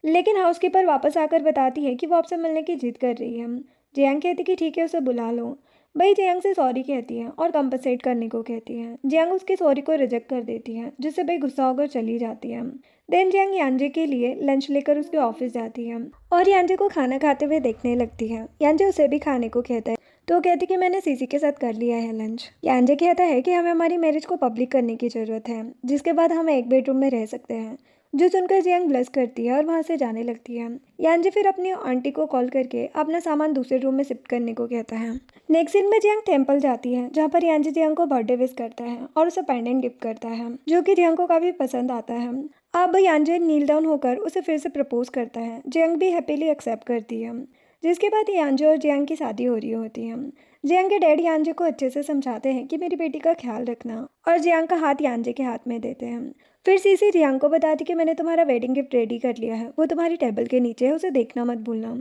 लेकिन हाउसकीपर वापस आकर बताती है कि वो आपसे मिलने की जिद कर रही है। जियांग कहती कि ठीक है, उसे बुला लो। बई जियांग से सॉरी कहती है और कंपनसेट करने को कहती है। जियांग उसकी सॉरी को रिजेक्ट कर देती है, जिससे बई गुस्सा होकर चली जाती है। देन जियांग यांजे के लिए लंच लेकर उसके ऑफिस जाती है और यांजे को खाना खाते हुए देखने लगती है। यांजे उसे भी खाने को कहता है तो वो कहती कि मैंने सीसी के साथ कर लिया है लंच। यांजे कहता है कि हमें हमारी मैरिज को पब्लिक करने की ज़रूरत है, जिसके बाद हम एक बेडरूम में रह सकते हैं। जो सुनकर जियांग ब्लश करती है और वहाँ से जाने लगती है। यांजे फिर अपनी आंटी को कॉल करके अपना सामान दूसरे रूम में शिफ्ट करने को कहता है। नेक्स्ट सीन में जियांग टेम्पल जाती है जहाँ पर यांजे जियांग को बर्थडे विश करता है और उसे पेंडेंट गिफ्ट करता है, जो कि जियांग को काफ़ी पसंद आता है। अब यांजे नील डाउन होकर उसे फिर से प्रपोज करता है। जियांग भी हैप्पीली एक्सेप्ट करती है, जिसके बाद यांजे और जियांग की शादी हो रही होती है। जियांग के डैड यांजे को अच्छे से समझाते हैं कि मेरी बेटी का ख्याल रखना और जियांग का हाथ यांजे के हाथ में देते हैं। फिर सीसी जियांग को बताती कि मैंने तुम्हारा वेडिंग गिफ्ट रेडी कर लिया है, वो तुम्हारी टेबल के नीचे है, उसे देखना मत भूलना।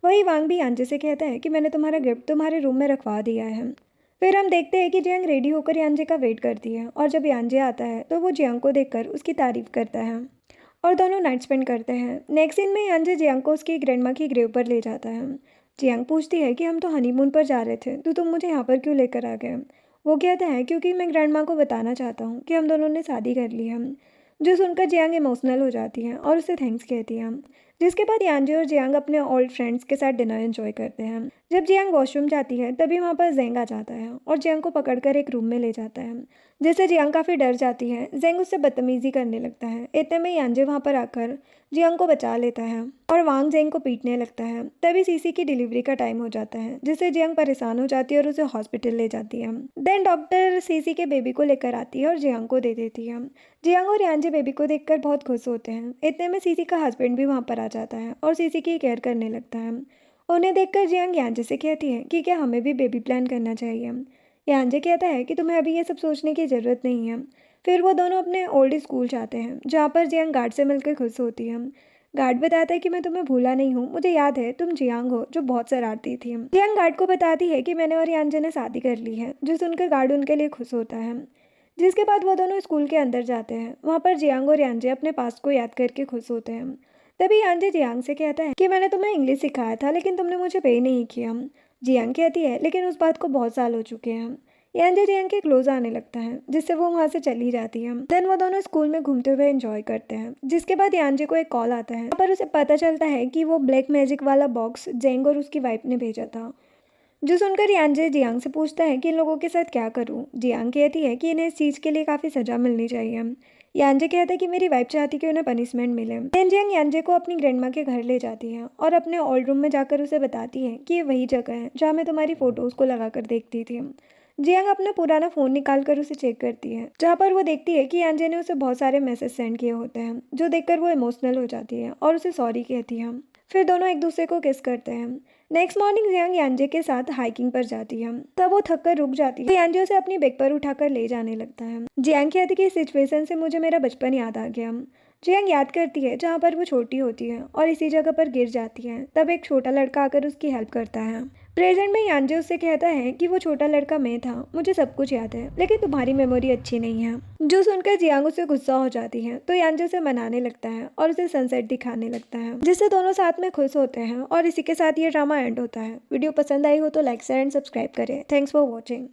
वही वांग भी यांजे से कहता है कि मैंने तुम्हारा गिफ्ट तुम्हारे रूम में रखवा दिया है। फिर हम देखते हैं कि जियांग रेडी होकर यांजे का वेट करती है और जब यांजे आता है तो वो जियांग को देखकर उसकी तारीफ करता है और दोनों नाइट स्पेंड करते हैं। नेक्स्ट सीन में यांजे जियांग को उसकी ग्रैंडमा की ग्रेव पर ले जाता है। जियांग पूछती है कि हम तो हनीमून पर जा रहे थे तो तुम मुझे यहाँ पर क्यों लेकर आ गए। वो कहता है क्योंकि मैं ग्रैंडमा को बताना चाहता हूँ कि हम दोनों ने शादी कर ली है। जो सुनकर जियांग इमोशनल हो जाती है और उसे थैंक्स कहती है, जिसके बाद यांजे और जियांग अपने ओल्ड फ्रेंड्स के साथ डिनर एंजॉय करते हैं। जब जियांग वॉशरूम जाती है तभी वहाँ पर जेंग आ जाता है और जियांग को पकड़कर एक रूम में ले जाता है, जिससे जियांग काफ़ी डर जाती है। जेंग उससे बदतमीजी करने लगता है। इतने में यांजे वहाँ पर आकर जियांग को बचा लेता है और वांग जेंग को पीटने लगता है। तभी सीसी की डिलीवरी का टाइम हो जाता है, जिससे जियांग परेशान हो जाती है और उसे हॉस्पिटल ले जाती है। देन डॉक्टर सीसी के बेबी को लेकर आती है और जियांग को दे देती है। जियांग और यांजे बेबी को देखकर बहुत खुश होते हैं। इतने में सीसी का हस्बैंड भी वहाँ पर आ जाता है और सीसी की केयर करने लगता है। उन्हें देखकर जियांग यांजे से कहती है कि क्या हमें भी बेबी प्लान करना चाहिए। यांजे कहता है कि तुम्हें अभी ये सब सोचने की ज़रूरत नहीं है। फिर वो दोनों अपने ओल्ड स्कूल जाते हैं, जहाँ पर जियांग गार्ड से मिलकर खुश होती है। गार्ड बताता है कि मैं तुम्हें भूला नहीं हूँ, मुझे याद है तुम जियांग हो जो बहुत शरारती थी। जियांग गार्ड को बताती है कि मैंने और यांजे ने शादी कर ली है, जो सुनकर गार्ड उनके लिए खुश होता है। जिसके बाद वो दोनों स्कूल के अंदर जाते हैं। वहाँ पर जियांग और यांजे अपने पास्ट को याद करके खुश होते हैं। तभी यांजे जियांग से कहता है कि मैंने तुम्हें इंग्लिश सिखाया था लेकिन तुमने मुझे पे नहीं किया। जियांग कहती है लेकिन उस बात को बहुत साल हो चुके हैं। यांजे जियांग के क्लोज आने लगता है जिससे वो वहाँ से चली जाती है। देन वो दोनों स्कूल में घूमते हुए एंजॉय करते हैं। जिसके बाद यांजे को एक कॉल आता है पर उसे पता चलता है कि वो ब्लैक मैजिक वाला बॉक्स जेंग और उसकी वाइफ ने भेजा था। जो सुनकर यांजे जियांग से पूछता है कि इन लोगों के साथ क्या करूं। जियांग कहती है कि इन्हें इस चीज़ के लिए काफ़ी सज़ा मिलनी चाहिए। यांजे कहता है कि मेरी वाइफ चाहती कि उन्हें पनिशमेंट मिले। देन जियांग यांजे को अपनी ग्रैंडमा के घर ले जाती है और अपने ओल्ड रूम में जाकर उसे बताती है कि ये वही जगह है जहाँ मैं तुम्हारी फ़ोटोज़ को लगा कर देखती थी। जियांग अपना पुराना फ़ोन निकाल कर उसे चेक करती है जहाँ पर वो देखती है कि यांजे ने उसे बहुत सारे मैसेज सेंड किए होते हैं, जो देखकर वो इमोशनल हो जाती है और उसे सॉरी कहती है। फिर दोनों एक दूसरे को किस करते हैं। नेक्स्ट मॉर्निंग जियांग यांजे के साथ हाइकिंग पर जाती है। तब वो थक कर रुक जाती है तो यांजे उसे अपनी बैग पर उठाकर ले जाने लगता है। जियांग कहती है कि इस सिचुएशन से मुझे मेरा बचपन याद आ गया। जियांग याद करती है जहाँ पर वो छोटी होती है और इसी जगह पर गिर जाती है। तब एक छोटा लड़का आकर उसकी हेल्प करता है। प्रेजेंट में यांजे उससे कहता है कि वो छोटा लड़का मैं था, मुझे सब कुछ याद है लेकिन तुम्हारी मेमोरी अच्छी नहीं है। जो सुनकर जियांग उससे गुस्सा हो जाती है तो यांजे उसे मनाने लगता है और उसे सनसेट दिखाने लगता है जिससे दोनों साथ में खुश होते हैं। और इसी के साथ ये ड्रामा एंड होता है। वीडियो पसंद आई हो तो लाइक शेयर एंड सब्सक्राइब करें। Thanks for watching.